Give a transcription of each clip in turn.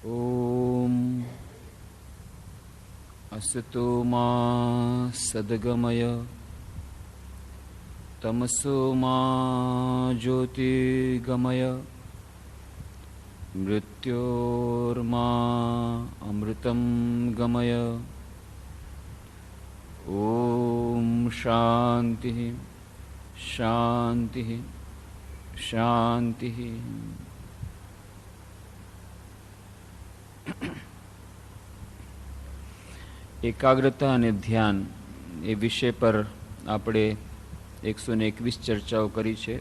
ઓમ અસતો મા સદગમય તમસો મા જ્યોતિર્ગમય મૃત્યોર્મા અમૃતમ ગમય. ઓમ શાંતિ શાંતિ શાંતિ. એકાગ્રતા અને ધ્યાન એ વિષય પર આપણે 121 ચર્ચાઓ કરી છે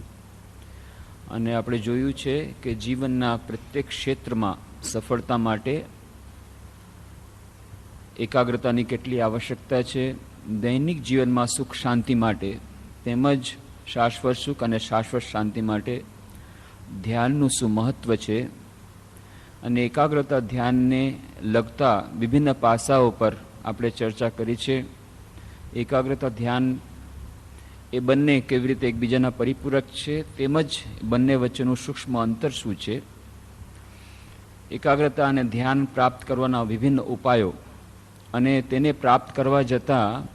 અને આપણે જોયું છે કે જીવનના પ્રત્યેક ક્ષેત્રમાં સફળતા માટે એકાગ્રતાની કેટલી આવશ્યકતા છે. દૈનિક જીવનમાં સુખ શાંતિ માટે તેમજ શાશ્વત સુખ અને શાશ્વત શાંતિ માટે ધ્યાનનું શું મહત્ત્વ છે અને એકાગ્રતા ધ્યાનને લગતા વિભિન્ન પાસાઓ પર આપણે ચર્ચા કરી છે. એકાગ્રતા ધ્યાન એ બંને કેવી રીતે એકબીજાના પરિપૂરક છે તેમજ બંને વચ્ચેનું સૂક્ષ્મ અંતર શું છે. એકાગ્રતા અને ધ્યાન પ્રાપ્ત કરવાના વિભિન્ન ઉપાયો અને તેને પ્રાપ્ત કરવા જતાં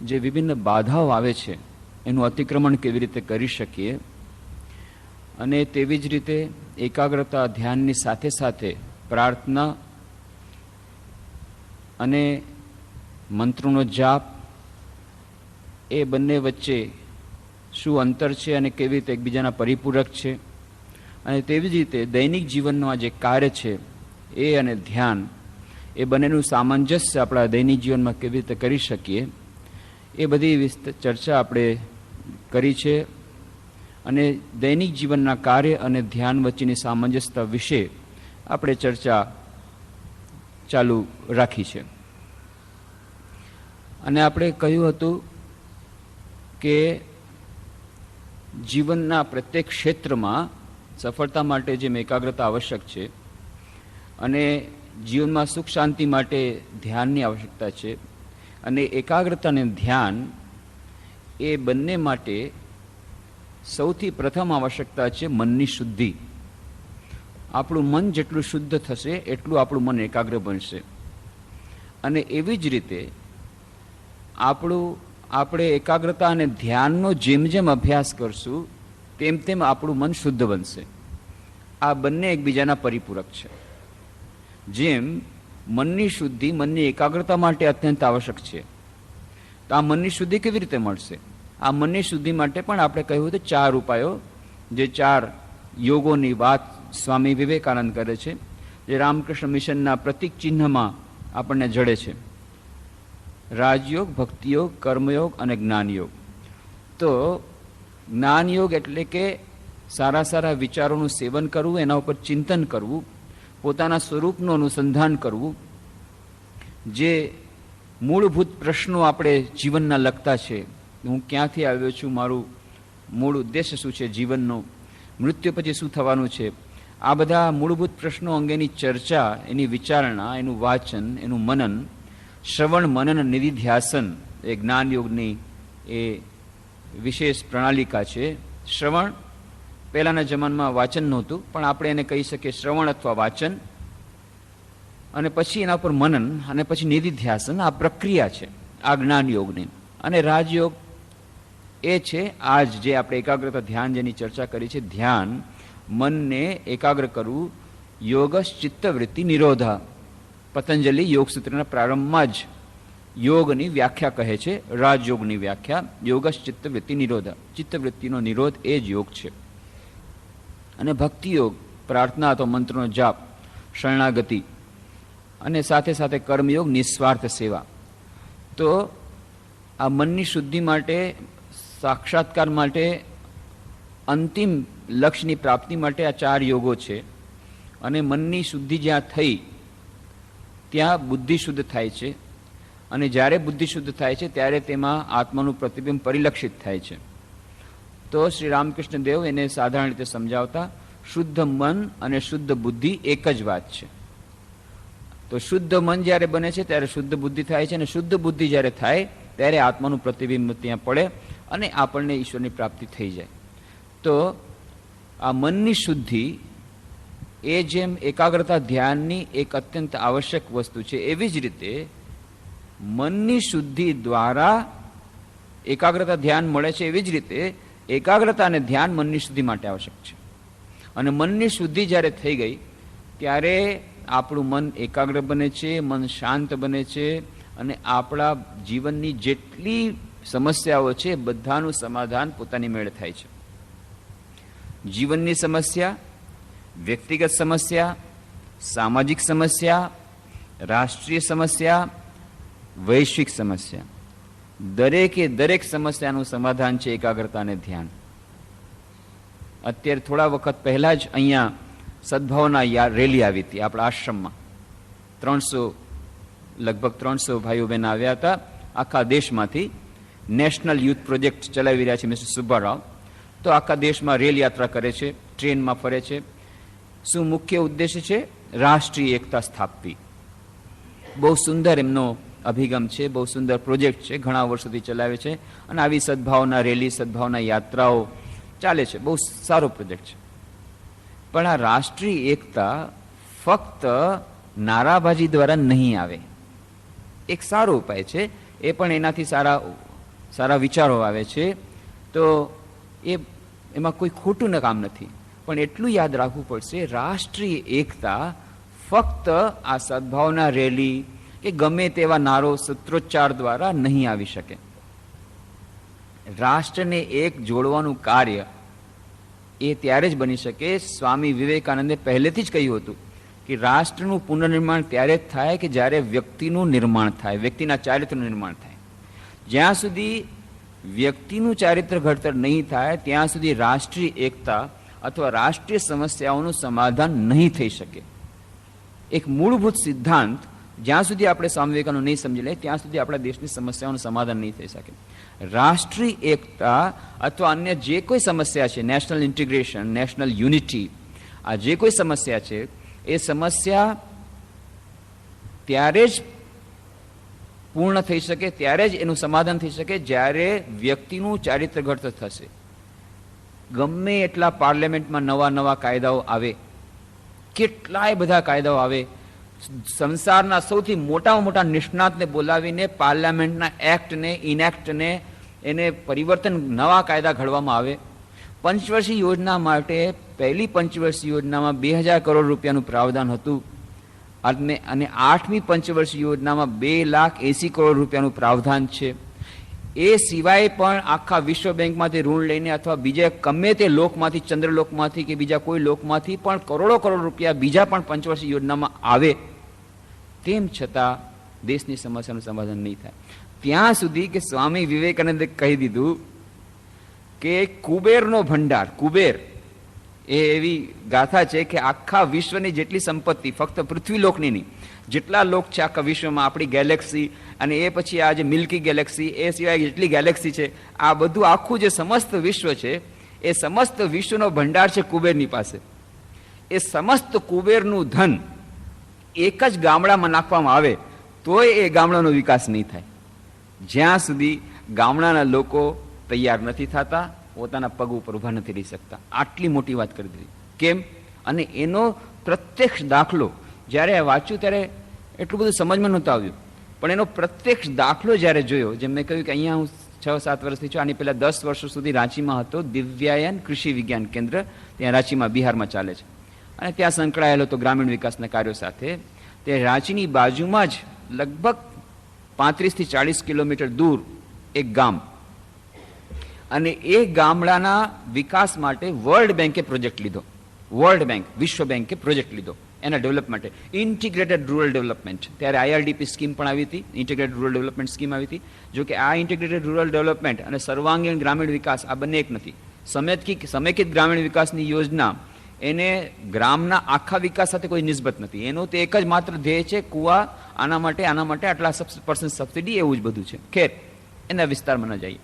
જે વિભિન્ન બાધાઓ આવે છે એનું અતિક્રમણ કેવી રીતે કરી શકીએ અને તેવી જ રીતે એકાગ્રતા ધ્યાનની સાથે સાથે પ્રાર્થના અને મંત્રોનો જાપ એ બંને વચ્ચે શું અંતર છે અને કેવી રીતે એકબીજાના પરિપૂરક છે અને તેવી જ રીતે દૈનિક જીવનનું આ જે કાર્ય છે એ અને ધ્યાન એ બંનેનું સામંજસ્ય આપણા દૈનિક જીવનમાં કેવી રીતે કરી શકીએ એ બધી ચર્ચા આપણે કરી છે અને દૈનિક જીવનના કાર્ય અને ધ્યાન વચ્ચેની સામંજસ્યતા વિશે આપણે ચર્ચા ચાલુ રાખી છે. અને આપણે કહ્યું હતું કે જીવનના પ્રત્યેક ક્ષેત્રમાં સફળતા માટે જેમ એકાગ્રતા આવશ્યક છે અને જીવનમાં સુખ શાંતિ માટે ધ્યાનની આવશ્યકતા છે અને એકાગ્રતા અને ધ્યાન એ બંને માટે સૌથી પ્રથમ આવશ્યકતા છે મનની શુદ્ધિ. આપણું મન જેટલું શુદ્ધ થશે એટલું આપણું મન એકાગ્ર બનશે અને એવી જ રીતે આપણે એકાગ્રતા અને ધ્યાનનો જેમ જેમ અભ્યાસ કરશું તેમ તેમ આપણું મન શુદ્ધ બનશે. આ બંને એકબીજાના પરિપૂરક છે. જેમ મનની શુદ્ધિ મનની એકાગ્રતા માટે અત્યંત આવશ્યક છે તો આ મનની શુદ્ધિ કેવી રીતે મળશે? આ મનની શુદ્ધિ માટે પણ આપણે કહ્યું હતું 4 ઉપાયો, જે 4 યોગોની વાત સ્વામી વિવેકાનંદ કરે છે, જે રામકૃષ્ણ મિશનના પ્રતિક ચિહ્નમાં આપણને જડે છે. રાજયોગ, ભક્તિયોગ, કર્મયોગ અને જ્ઞાનયોગ. તો જ્ઞાનયોગ એટલે કે સારા સારા વિચારોનું સેવન કરવું, એના ઉપર ચિંતન કરવું, પોતાના સ્વરૂપનું અનુસંધાન કરવું, જે મૂળભૂત પ્રશ્નો આપણે જીવનના લગતા છે. હું ક્યાંથી આવ્યો છું, મારું મૂળ ઉદ્દેશ્ય શું છે જીવનનો, મૃત્યુ પછી શું થવાનું છે, આ બધા મૂળભૂત પ્રશ્નો અંગેની ચર્ચા, એની વિચારણા, એનું વાંચન, એનું મનન, શ્રવણ મનન નિધિધ્યાસન એ જ્ઞાનયોગની એ વિશેષ પ્રણાલિકા છે. શ્રવણ પહેલાંના જમાનામાં વાંચન નહોતું, પણ આપણે એને કહી શકીએ શ્રવણ અથવા વાંચન, અને પછી એના પર મનન અને પછી નિધિધ્યાસન. આ પ્રક્રિયા છે આ જ્ઞાનયોગની. અને રાજયોગ એ છે આજ જે આપણે એકાગ્રતા ધ્યાન જેની ચર્ચા કરી છે, ધ્યાન, મનને એકાગ્ર કરવું. યોગશ ચિત્તવૃત્તિ નિરોધા, પતંજલિ યોગસૂત્રના પ્રારંભમાં જ યોગની વ્યાખ્યા કહે છે, રાજયોગની વ્યાખ્યા, યોગશ ચિત્તવૃત્તિ નિરોધા. ચિત્તવૃત્તિનો નિરોધ એ જ યોગ છે. અને ભક્તિયોગ, પ્રાર્થના અથવા મંત્રનો જાપ, શરણાગતિ, અને સાથે સાથે કર્મયોગ, નિસ્વાર્થ સેવા. તો આ મનની શુદ્ધિ માટે, સાક્ષાત્કાર માટે, અંતિમ લક્ષ્યની પ્રાપ્તિ માટે આ 4 યોગો છે. અને મનની શુદ્ધિ જ્યાં થઈ ત્યાં બુદ્ધિ શુદ્ધ થાય છે અને જ્યારે બુદ્ધિ શુદ્ધ થાય છે ત્યારે તેમાં આત્માનું પ્રતિબિંબ પરિલક્ષિત થાય છે. તો શ્રી રામકૃષ્ણ દેવ એને સાધારણ રીતે સમજાવતા શુદ્ધ મન અને શુદ્ધ બુદ્ધિ એક જ વાત છે. તો શુદ્ધ મન જ્યારે બને છે ત્યારે શુદ્ધ બુદ્ધિ થાય છે અને શુદ્ધ બુદ્ધિ જ્યારે થાય ત્યારે આત્માનું પ્રતિબિંબ ત્યાં પડે અને આપણને ઈશ્વરની પ્રાપ્તિ થઈ જાય. તો આ મનની શુદ્ધિ એ જેમ એકાગ્રતા ધ્યાનની એક અત્યંત આવશ્યક વસ્તુ છે, એવી જ રીતે મનની શુદ્ધિ દ્વારા એકાગ્રતા ધ્યાન મળે છે. એવી જ રીતે એકાગ્રતા અને ધ્યાન મનની શુદ્ધિ માટે આવશ્યક છે. અને મનની શુદ્ધિ જ્યારે થઈ ગઈ ત્યારે આપણું મન એકાગ્ર બને છે, મન શાંત બને છે, અને આપણા જીવનની જેટલી સમસ્યાઓ છે બધાનું સમાધાન પોતાની મેળે થાય છે. જીવનની સમસ્યા, વ્યક્તિગત સમસ્યા, સામાજિક સમસ્યા, રાષ્ટ્રીય સમસ્યા, વૈશ્વિક સમસ્યા, દરેકે દરેક સમસ્યાનું સમાધાન છે એકાગ્રતા અને ધ્યાન. અત્યારે થોડા વખત પહેલા જ અહીંયા સદભાવના રેલી આવી હતી આપણા આશ્રમમાં. લગભગ 300 ભાઈઓ બહેન આવ્યા હતા આખા દેશમાંથી. નેશનલ યુથ પ્રોજેક્ટ ચલાવી રહ્યા છે મિસ્ટર સુબ્બારાવ. તો આખા દેશમાં રેલ યાત્રા કરે છે, ટ્રેનમાં ફરે છે. શું મુખ્ય ઉદ્દેશ્ય છે? રાષ્ટ્રીય એકતા સ્થાપવી. બહુ સુંદર એમનો અભિગમ છે, બહુ સુંદર પ્રોજેક્ટ છે, ઘણા વર્ષોથી ચલાવે છે. અને આવી સદભાવના રેલી, સદભાવના યાત્રાઓ ચાલે છે. બહુ સારો પ્રોજેક્ટ છે. પણ આ રાષ્ટ્રીય એકતા ફક્ત નારાબાજી દ્વારા નહીં આવે. એક સારો ઉપાય છે, એ પણ એનાથી સારા વિચારો આવે છે, તો એમાં કોઈ ખોટું કામ નથી. પણ એટલું યાદ રાખવું પડશે, રાષ્ટ્રીય એકતા ફક્ત આ સદભાવના રેલી કે ગમે તેવા નારો સૂત્રોચ્ચાર દ્વારા નહીં આવી શકે. રાષ્ટ્રને એક જોડવાનું કાર્ય એ ત્યારે જ બની શકે. સ્વામી વિવેકાનંદે પહેલેથી જ કહ્યું હતું કે રાષ્ટ્રનું પુનર્નિર્માણ ત્યારે જ થાય કે જ્યારે વ્યક્તિનું નિર્માણ થાય, વ્યક્તિના ચારિત્રનું નિર્માણ થાય. જ્યાં સુધી વ્યક્તિનું ચારિત્ર ઘડતર નહીં થાય ત્યાં સુધી રાષ્ટ્રીય એકતા અથવા રાષ્ટ્રીય સમસ્યાઓનું સમાધાન નહીં થઈ શકે. એક મૂળભૂત સિદ્ધાંત જ્યાં સુધી આપણે સ્વામી વિવેકાનંદ નહીં સમજી લે ત્યાં સુધી આપણા દેશની સમસ્યાઓનું સમાધાન નહીં થઈ શકે. રાષ્ટ્રીય એકતા અથવા અન્ય જે કોઈ સમસ્યા છે, નેશનલ ઇન્ટિગ્રેશન, નેશનલ યુનિટી, આ જે કોઈ સમસ્યા છે એ સમસ્યા ત્યારે જ પૂર્ણ થઈ શકે, ત્યારે જ એનું સમાધાન થઈ શકે જ્યારે વ્યક્તિનું ચારિત્ર ઘડતર થશે. ગમે એટલા પાર્લામેન્ટમાં નવા કાયદાઓ આવે, કેટલાય બધા કાયદાઓ આવે, સંસારના સૌથી મોટા નિષ્ણાતને બોલાવીને પાર્લામેન્ટના એક્ટને, ઇનેક્ટને, એને પરિવર્તન, નવા કાયદા ઘડવામાં આવે. પંચવર્ષીય યોજના માટે પહેલી પંચવર્ષીય યોજનામાં 2000 કરોડ રૂપિયાનું પ્રાવધાન હતું અને 8મી પંચવર્ષીય યોજનામાં 2,80,00,000 કરોડ રૂપિયાનું પ્રાવધાન છે. એ સિવાય પણ આખા વિશ્વ બેંકમાંથી ઋણ લઈને અથવા બીજા ગમે તે લોકમાંથી, ચંદ્રલોકમાંથી કે બીજા કોઈ લોકમાંથી પણ કરોડ રૂપિયા બીજા પણ પંચવર્ષીય યોજનામાં આવે, તેમ છતાં દેશની સમસ્યાનું સમાધાન નહીં થાય. ત્યાં સુધી કે સ્વામી વિવેકાનંદે કહી દીધું કે કુબેરનો ભંડાર, કુબેર એ એવી ગાથા છે કે આખા વિશ્વની જેટલી સંપત્તિ, ફક્ત પૃથ્વીલોકની નહીં, જેટલા લોક છે આખા વિશ્વમાં, આપણી ગેલેક્સી અને એ પછી આ જે મિલ્કી ગેલેક્સી, એ સિવાય જેટલી ગેલેક્સી છે, આ બધું આખું જે સમસ્ત વિશ્વ છે એ સમસ્ત વિશ્વનો ભંડાર છે કુબેરની પાસે. એ સમસ્ત કુબેરનું ધન એક જ ગામડામાં નાખવામાં આવે તોય એ ગામડાનો વિકાસ નહીં થાય. જ્યાં સુધી ગામડાના લોકો તૈયાર નથી થતા, પોતાના પગ ઉપર ઊભા નથી રહી શકતા. આટલી મોટી વાત કરી દીધી. કેમ? અને એનો પ્રત્યક્ષ દાખલો જ્યારે વાંચ્યું ત્યારે એટલું બધું સમજમાં નહોતું આવ્યું, પણ એનો પ્રત્યક્ષ દાખલો જ્યારે જોયો, જેમ મેં કહ્યું કે અહીંયા હું 6-7 વર્ષથી છું, આની પહેલા 10 વર્ષો સુધી રાંચીમાં હતો દિવ્યાયન કૃષિ વિજ્ઞાન કેન્દ્ર, ત્યાં રાંચીમાં, બિહારમાં ચાલે છે, અને ત્યાં સંકળાયેલો હતો ગ્રામીણ વિકાસના કાર્યો સાથે. તે રાંચીની બાજુમાં જ લગભગ 35 થી 40 કિલોમીટર દૂર એક ગામ, અને એ ગામડાના વિકાસ માટે વર્લ્ડ બેંકે પ્રોજેક્ટ લીધો. વર્લ્ડ બેંક, વિશ્વ બેંકે પ્રોજેક્ટ લીધો એના ડેવલપ માટે, ઇન્ટિગ્રેટેડ રૂરલ ડેવલપમેન્ટ. ત્યારે IRDP સ્કીમ પણ આવી હતી, ઇન્ટિગ્રેટેડ રૂરલ ડેવલપમેન્ટ સ્કીમ આવી હતી. જો કે આ ઇન્ટિગ્રેટેડ રૂરલ ડેવલપમેન્ટ અને સર્વાંગીણ ગ્રામીણ વિકાસ આ બંને એક નથી. સમેકિત ગ્રામીણ વિકાસની યોજના એને ગ્રામના આખા વિકાસ સાથે કોઈ નિસ્બત નથી. એનો તો એક જ માત્ર ધ્યેય છે, કુવા આના માટે આટલા % સબસિડી, એવું જ બધું છે. ખેર, એના વિસ્તારમાં ન જઈએ.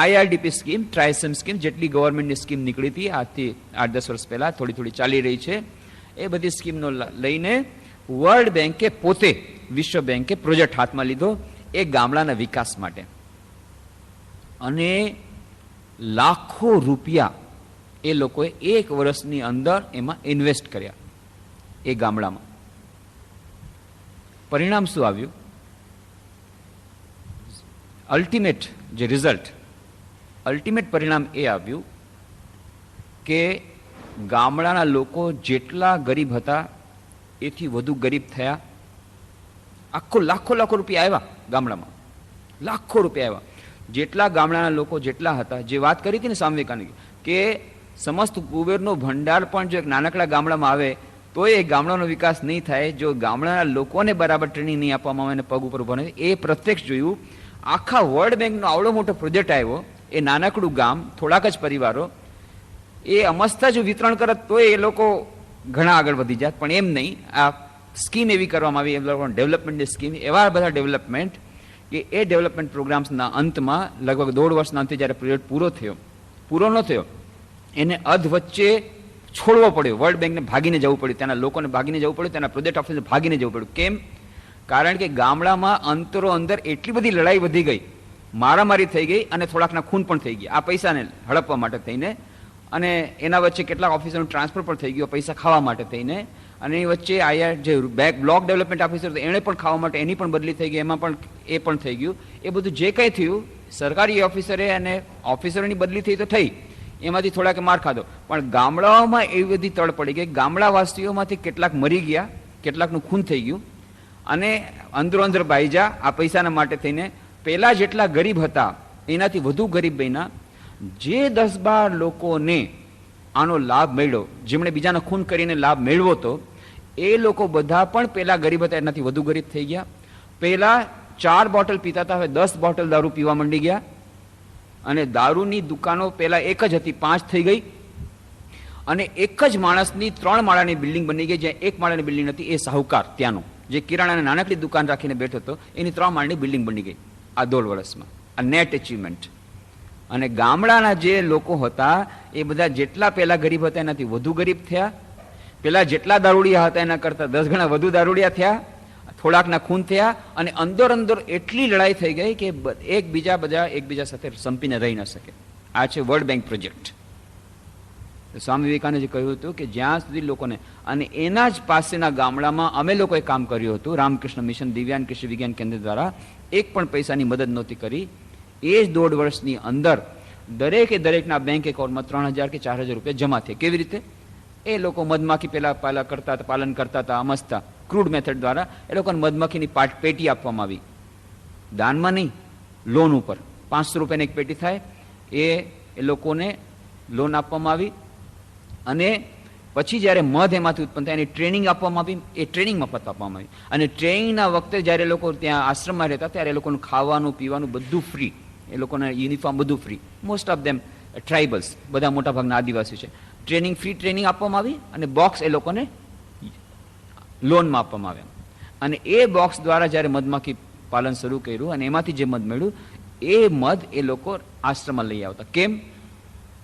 IRDP સ્કીમ, ટ્રાયસમ સ્કીમ, જેટલી ગવર્મેન્ટની સ્કીમ નીકળી હતી આજથી 8-10 વર્ષ પહેલા, થોડી ચાલી રહી છે, એ બધી સ્કીમનો લઈને વર્લ્ડ બેંકે પોતે, વિશ્વ બેંકે પ્રોજેક્ટ હાથમાં લીધો એ ગામડાના વિકાસ માટે, અને લાખો રૂપિયા એ લોકોએ 1 વર્ષની અંદર એમાં ઇન્વેસ્ટ કર્યા. એ ગામડામાં. પરિણામ શું આવ્યું? અલ્ટિમેટ પરિણામ એ આવ્યું કે ગામડાના લોકો જેટલા ગરીબ હતા એથી વધુ ગરીબ થયા. લાખો રૂપિયા આવ્યા ગામડામાં, લાખો રૂપિયા આવ્યા. જેટલા ગામડાના લોકો જેટલા હતા, જે વાત કરી હતી ને સ્વામી વિવેકાનંદ કે સમસ્ત કુબેરનો ભંડાર પણ જો એક નાનકડા ગામડામાં આવે તો એ ગામડાનો વિકાસ નહીં થાય જો ગામડાના લોકોને બરાબર ટ્રેનિંગ નહીં આપવામાં આવે અને પગ ઉપર ઉભા નહીં. એ પ્રત્યક્ષ જોયું. આખા વર્લ્ડ બેંકનો આવડો મોટો પ્રોજેક્ટ આવ્યો. એ નાનકડું ગામ, થોડાક જ પરિવારો, એ અમસ્તા જો વિતરણ કરત તો એ લોકો ઘણા આગળ વધી જાત, પણ એમ નહીં. આ સ્કીમ એવી કરવામાં આવી, એ લોકો ડેવલપમેન્ટની સ્કીમ, એવા બધા ડેવલપમેન્ટ કે એ ડેવલપમેન્ટ પ્રોગ્રામ્સના અંતમાં લગભગ 1.5 વર્ષના અંતે જ્યારે પ્રોજેક્ટ પૂરો ન થયો, એને અધ વચ્ચે છોડવો પડ્યો. વર્લ્ડ બેંકને ભાગીને જવું પડ્યું, ત્યાંના લોકોને ભાગીને જવું પડ્યું, ત્યાંના પ્રોજેક્ટ ઓફિસને ભાગીને જવું પડ્યું. કેમ? કારણ કે ગામડામાં અંતરો અંદર એટલી બધી લડાઈ વધી ગઈ, મારામારી થઈ ગઈ અને થોડાકના ખૂન પણ થઈ ગયા આ પૈસાને હડપવા માટે થઈને. અને એના વચ્ચે કેટલાક ઓફિસરનું ટ્રાન્સફર પણ થઈ ગયું પૈસા ખાવા માટે થઈને. અને એ વચ્ચે આયા જે બ્લોક ડેવલપમેન્ટ ઓફિસર એણે પણ ખાવા માટે એની પણ બદલી થઈ ગઈ, એમાં પણ એ પણ થઈ ગયું. એ બધું જે કંઈ થયું, સરકારી ઓફિસરે અને ઓફિસરોની બદલી થઈ તો થઈ, એમાંથી થોડાક માર ખાધો, પણ ગામડાઓમાં એવી બધી તડ પડી ગઈ. ગામડાવાસીઓમાંથી કેટલાક મરી ગયા, કેટલાકનું ખૂન થઈ ગયું અને અંદરો બાઈજા આ પૈસાના માટે થઈને. પહેલા જેટલા ગરીબ હતા એનાથી વધુ ગરીબ બન્યા. જે 10-12 લોકોને આનો લાભ મળ્યો, જેમણે બીજાનો ખૂન કરીને લાભ મેળવ્યો હતો, એ લોકો બધા પણ પહેલા ગરીબ હતા એનાથી વધુ ગરીબ થઈ ગયા. પહેલા 4 બોટલ પીતા હતા, હવે 10 બોટલ દારૂ પીવા માંડી ગયા. અને દારૂની દુકાનો પહેલા એક જ હતી, 5 થઈ ગઈ. અને એક જ માણસની 3 માળાની બિલ્ડિંગ બની ગઈ. જ્યાં 1 માળાની બિલ્ડિંગ હતી એ સાહુકાર ત્યાંનો, જે કિરાણાની નાનકડી દુકાન રાખીને બેઠો હતો, એની 3 માળની બિલ્ડિંગ બની ગઈ આ 1.5 વર્ષમાં. આ નેટ અચીવમેન્ટ. અને ગામડાના જે લોકો હતા એ બધા જેટલા પહેલા ગરીબ હતા એનાથી વધુ ગરીબ થયા. પેલા જેટલા દારૂડિયા હતા એના કરતા 10 ગણા વધુ દારૂડિયા થયા, થોડાકના ખૂન થયા. અને અંદર એટલી લડાઈ થઈ ગઈ કે એકબીજા સાથે સંપીને રહી ન શકે. આ છે વર્લ્ડ બેંક પ્રોજેક્ટ. સ્વામી વિવેકાનંદે કહ્યું હતું કે જ્યાં સુધી લોકોને, અને એના જ પાસેના ગામડામાં અમે લોકોએ કામ કર્યું હતું, રામકૃષ્ણ મિશન દિવ્યાંગ કૃષિ વિજ્ઞાન કેન્દ્ર દ્વારા. એક પણ પૈસાની મદદ નહોતી કરી. એ જ 1.5 વર્ષની અંદર દરેકના બેંક એકાઉન્ટમાં 3,000 કે 4,000 રૂપિયા જમા થયા. કેવી રીતે? એ લોકો મધમાખી પાલન કરતા હતા, અમસ્તા ક્રૂડ મેથડ દ્વારા. એ લોકોને મધમાખીની પેટી આપવામાં આવી, દાનમાં નહીં, લોન ઉપર. 500 રૂપિયાની એક પેટી થાય, એ લોકોને લોન આપવામાં આવી. અને પછી જ્યારે મધ એમાંથી ઉત્પન્ન થાય એની ટ્રેનિંગ આપવામાં આવી. એ ટ્રેનિંગ મફત આપવામાં આવી. અને ટ્રેનિંગના વખતે જ્યારે લોકો ત્યાં આશ્રમમાં રહેતા ત્યારે એ લોકોનું ખાવાનું પીવાનું બધું ફ્રી, એ લોકોના યુનિફોર્મ બધું free. Most of them tribals, બધા મોટાભાગના આદિવાસી છે. ફ્રી ટ્રેનિંગ આપવામાં આવી અને બોક્સ એ લોકોને લોનમાં આપવામાં આવ્યા. અને એ બોક્સ દ્વારા જ્યારે મધમાખી પાલન શરૂ કર્યું અને એમાંથી જે મધ મળ્યું એ મધ એ લોકો આશ્રમમાં લઈ આવતા. કેમ?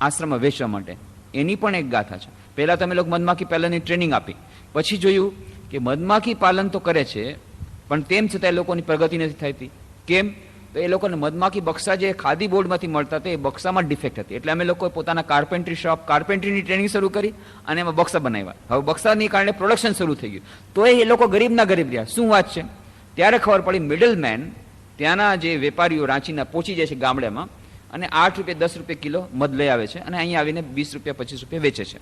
આશ્રમમાં વેચવા માટે. એની પણ એક ગાથા છે. પહેલા તમે લોકો મધમાખી પાલનની ટ્રેનિંગ આપી, પછી જોયું કે મધમાખી પાલન તો કરે છે પણ તેમ છતાં એ લોકોની પ્રગતિ નથી થતી. કેમ? તો એ લોકોને મધમાખી બક્સા જે ખાદી બોર્ડમાંથી મળતા હતા એ બક્સામાં ડિફેક્ટ હતી. એટલે અમે લોકોએ પોતાના કાર્પેન્ટ્રીની ટ્રેનિંગ શરૂ કરી અને એમાં બક્સા બનાવ્યા. હવે બક્સાની કારણે પ્રોડક્શન શરૂ થઈ ગયું. તો એ લોકો ગરીબના ગરીબ રહ્યા. શું વાત છે? ત્યારે ખબર પડી મિડલમેન, ત્યાંના જે વેપારીઓ રાંચીના પહોંચી જાય છે ગામડામાં અને 8 રૂપિયા 10 રૂપિયા કિલો મધ લઈ આવે છે અને અહીંયા આવીને 20 રૂપિયા 25 રૂપિયા વેચે છે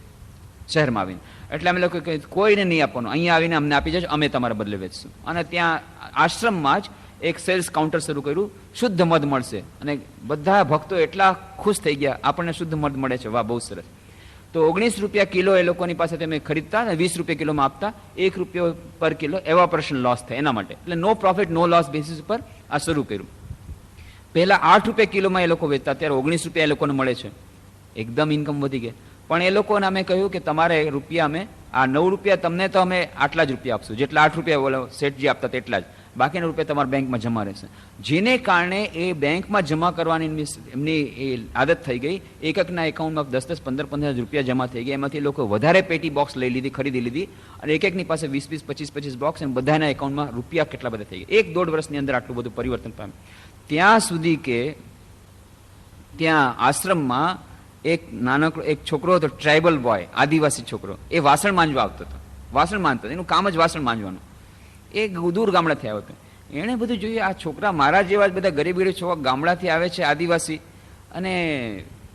શહેરમાં આવીને. એટલે અમે લોકો કોઈને નહીં આપવાનું, અહીંયા આવીને અમને આપી જજો, અમે તમારા બદલે વેચશું. અને ત્યાં આશ્રમમાં જ એક સેલ્સ કાઉન્ટર શરૂ કર્યું, શુદ્ધ મધ મળશે. અને બધા ભક્તો એટલા ખુશ થઈ ગયા, આપણને શુદ્ધ મધ મળે છે, વાહ બહુ સરસ. તો 19 રૂપિયા કિલો એ લોકોની પાસે તમે ખરીદતા અને 20 રૂપિયા કિલોમાં આપતા. 1 રૂપિયો પર કિલો એવાપોરેશન લોસ થાય એના માટે. એટલે નો પ્રોફિટ નો લોસ બેસિસ ઉપર આ શરૂ કર્યું. પહેલા 8 રૂપિયા કિલોમાં એ લોકો વેચતા, અત્યારે 19 રૂપિયા એ લોકોને મળે છે. એકદમ ઇન્કમ વધી ગઈ. પણ એ લોકોને અમે કહ્યું કે તમારે રૂપિયા અમે આ 9 રૂપિયા તમને તો અમે આટલા જ રૂપિયા આપશું, જેટલા 8 રૂપિયા શેઠજી આપતા તેટલા જ, બાકીના રૂપિયા તમારા બેંકમાં જમા રહેશે. જેને કારણે એ બેંકમાં જમા કરવાની એમની એ આદત થઈ ગઈ. એકના એકાઉન્ટમાં 10-10, 15-15 રૂપિયા જમા થઈ ગયા. એમાંથી લોકો વધારે પેટી બોક્સ ખરીદી લીધી અને એકની પાસે 20-20, 25-25 બોક્સ, અને બધાના એકાઉન્ટમાં રૂપિયા કેટલા બધા થઈ ગયા. 1-1.5 વર્ષની અંદર આટલું બધું પરિવર્તન પામ્યું. ત્યાં સુધી કે ત્યાં આશ્રમમાં એક નાનકડો એક છોકરો હતો, ટ્રાઇબલ બોય, આદિવાસી છોકરો, એ વાસણ માંજવા આવતો હતો. વાસણ માંજતો, એનું કામ જ વાસણ માંજવાનું. એ દૂર ગામડાથી આવ્યો હતો. એણે બધું જોયું, આ છોકરા મારા જેવા જ બધા ગરીબ ગરીબ છોકરા ગામડાથી આવે છે, આદિવાસી, અને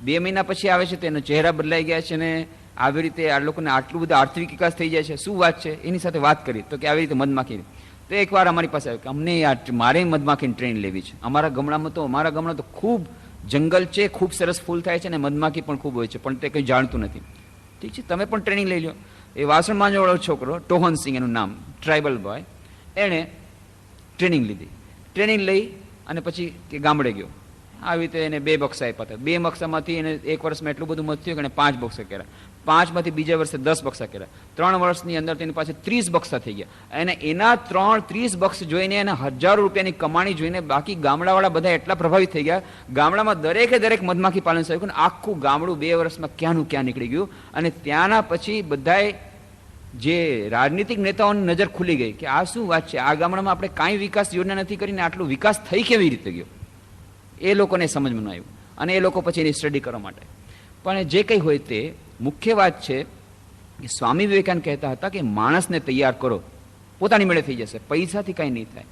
2 મહિના પછી આવે છે તો એનો ચહેરા બદલાઈ ગયા છે, અને આવી રીતે આ લોકોને આટલું બધું આર્થિક વિકાસ થઈ જાય છે, શું વાત છે? એની સાથે વાત કરી તો કે આવી રીતે મધમાખી. તો એકવાર અમારી પાસે આવ્યું કે અમને મારે મધમાખીની ટ્રેન લેવી છે. અમારા ગામડામાં તો ખૂબ જંગલ છે, ખૂબ સરસ ફૂલ થાય છે, અને મધમાખી પણ ખૂબ હોય છે, પણ તે કંઈ જાણતું નથી. ઠીક છે, તમે પણ ટ્રેનિંગ લઈ લો. એ વાસણ માંજવાળો છોકરો, ટોહન સિંહ એનું નામ, ટ્રાઇબલ બોય, એણે ટ્રેનિંગ લીધી. ટ્રેનિંગ લઈ અને પછી કે ગામડે ગયો. આવી રીતે એને 2 બક્સા આપ્યા હતા. 2 બક્સામાંથી એને 1 વર્ષમાં એટલું બધું મત થયું કે એને 5 બક્સા કર્યા. 5માંથી બીજા વર્ષે 10 બક્સા કર્યા. 3 વર્ષની અંદર તેની પાસે 30 બક્સા થઈ ગયા. અને એના 30 બક્સ જોઈને એને હજારો રૂપિયાની કમાણી જોઈને બાકી ગામડાવાળા બધા એટલા પ્રભાવિત થઈ ગયા. ગામડામાં દરેક મધમાખી પાલન શરૂ કર્યું. આખું ગામડું 2 વર્ષમાં ક્યાંનું ક્યાં નીકળી ગયું. અને ત્યાંના પછી બધાએ જે રાજનીતિક નેતાઓની નજર ખુલી ગઈ કે આ શું વાત છે, આ ગામડામાં આપણે કાંઈ વિકાસ યોજના નથી કરીને આટલો વિકાસ થઈ કેવી રીતે ગયો, એ લોકોને સમજમાં આવ્યું. અને એ લોકો પછી એની સ્ટડી કરવા માટે. પણ જે કંઈ હોય તે મુખ્ય વાત છે કે સ્વામી વિવેકાનંદ કહેતા હતા કે માણસને તૈયાર કરો, પોતાની મેળે થઈ જશે. પૈસાથી કાંઈ નહીં થાય,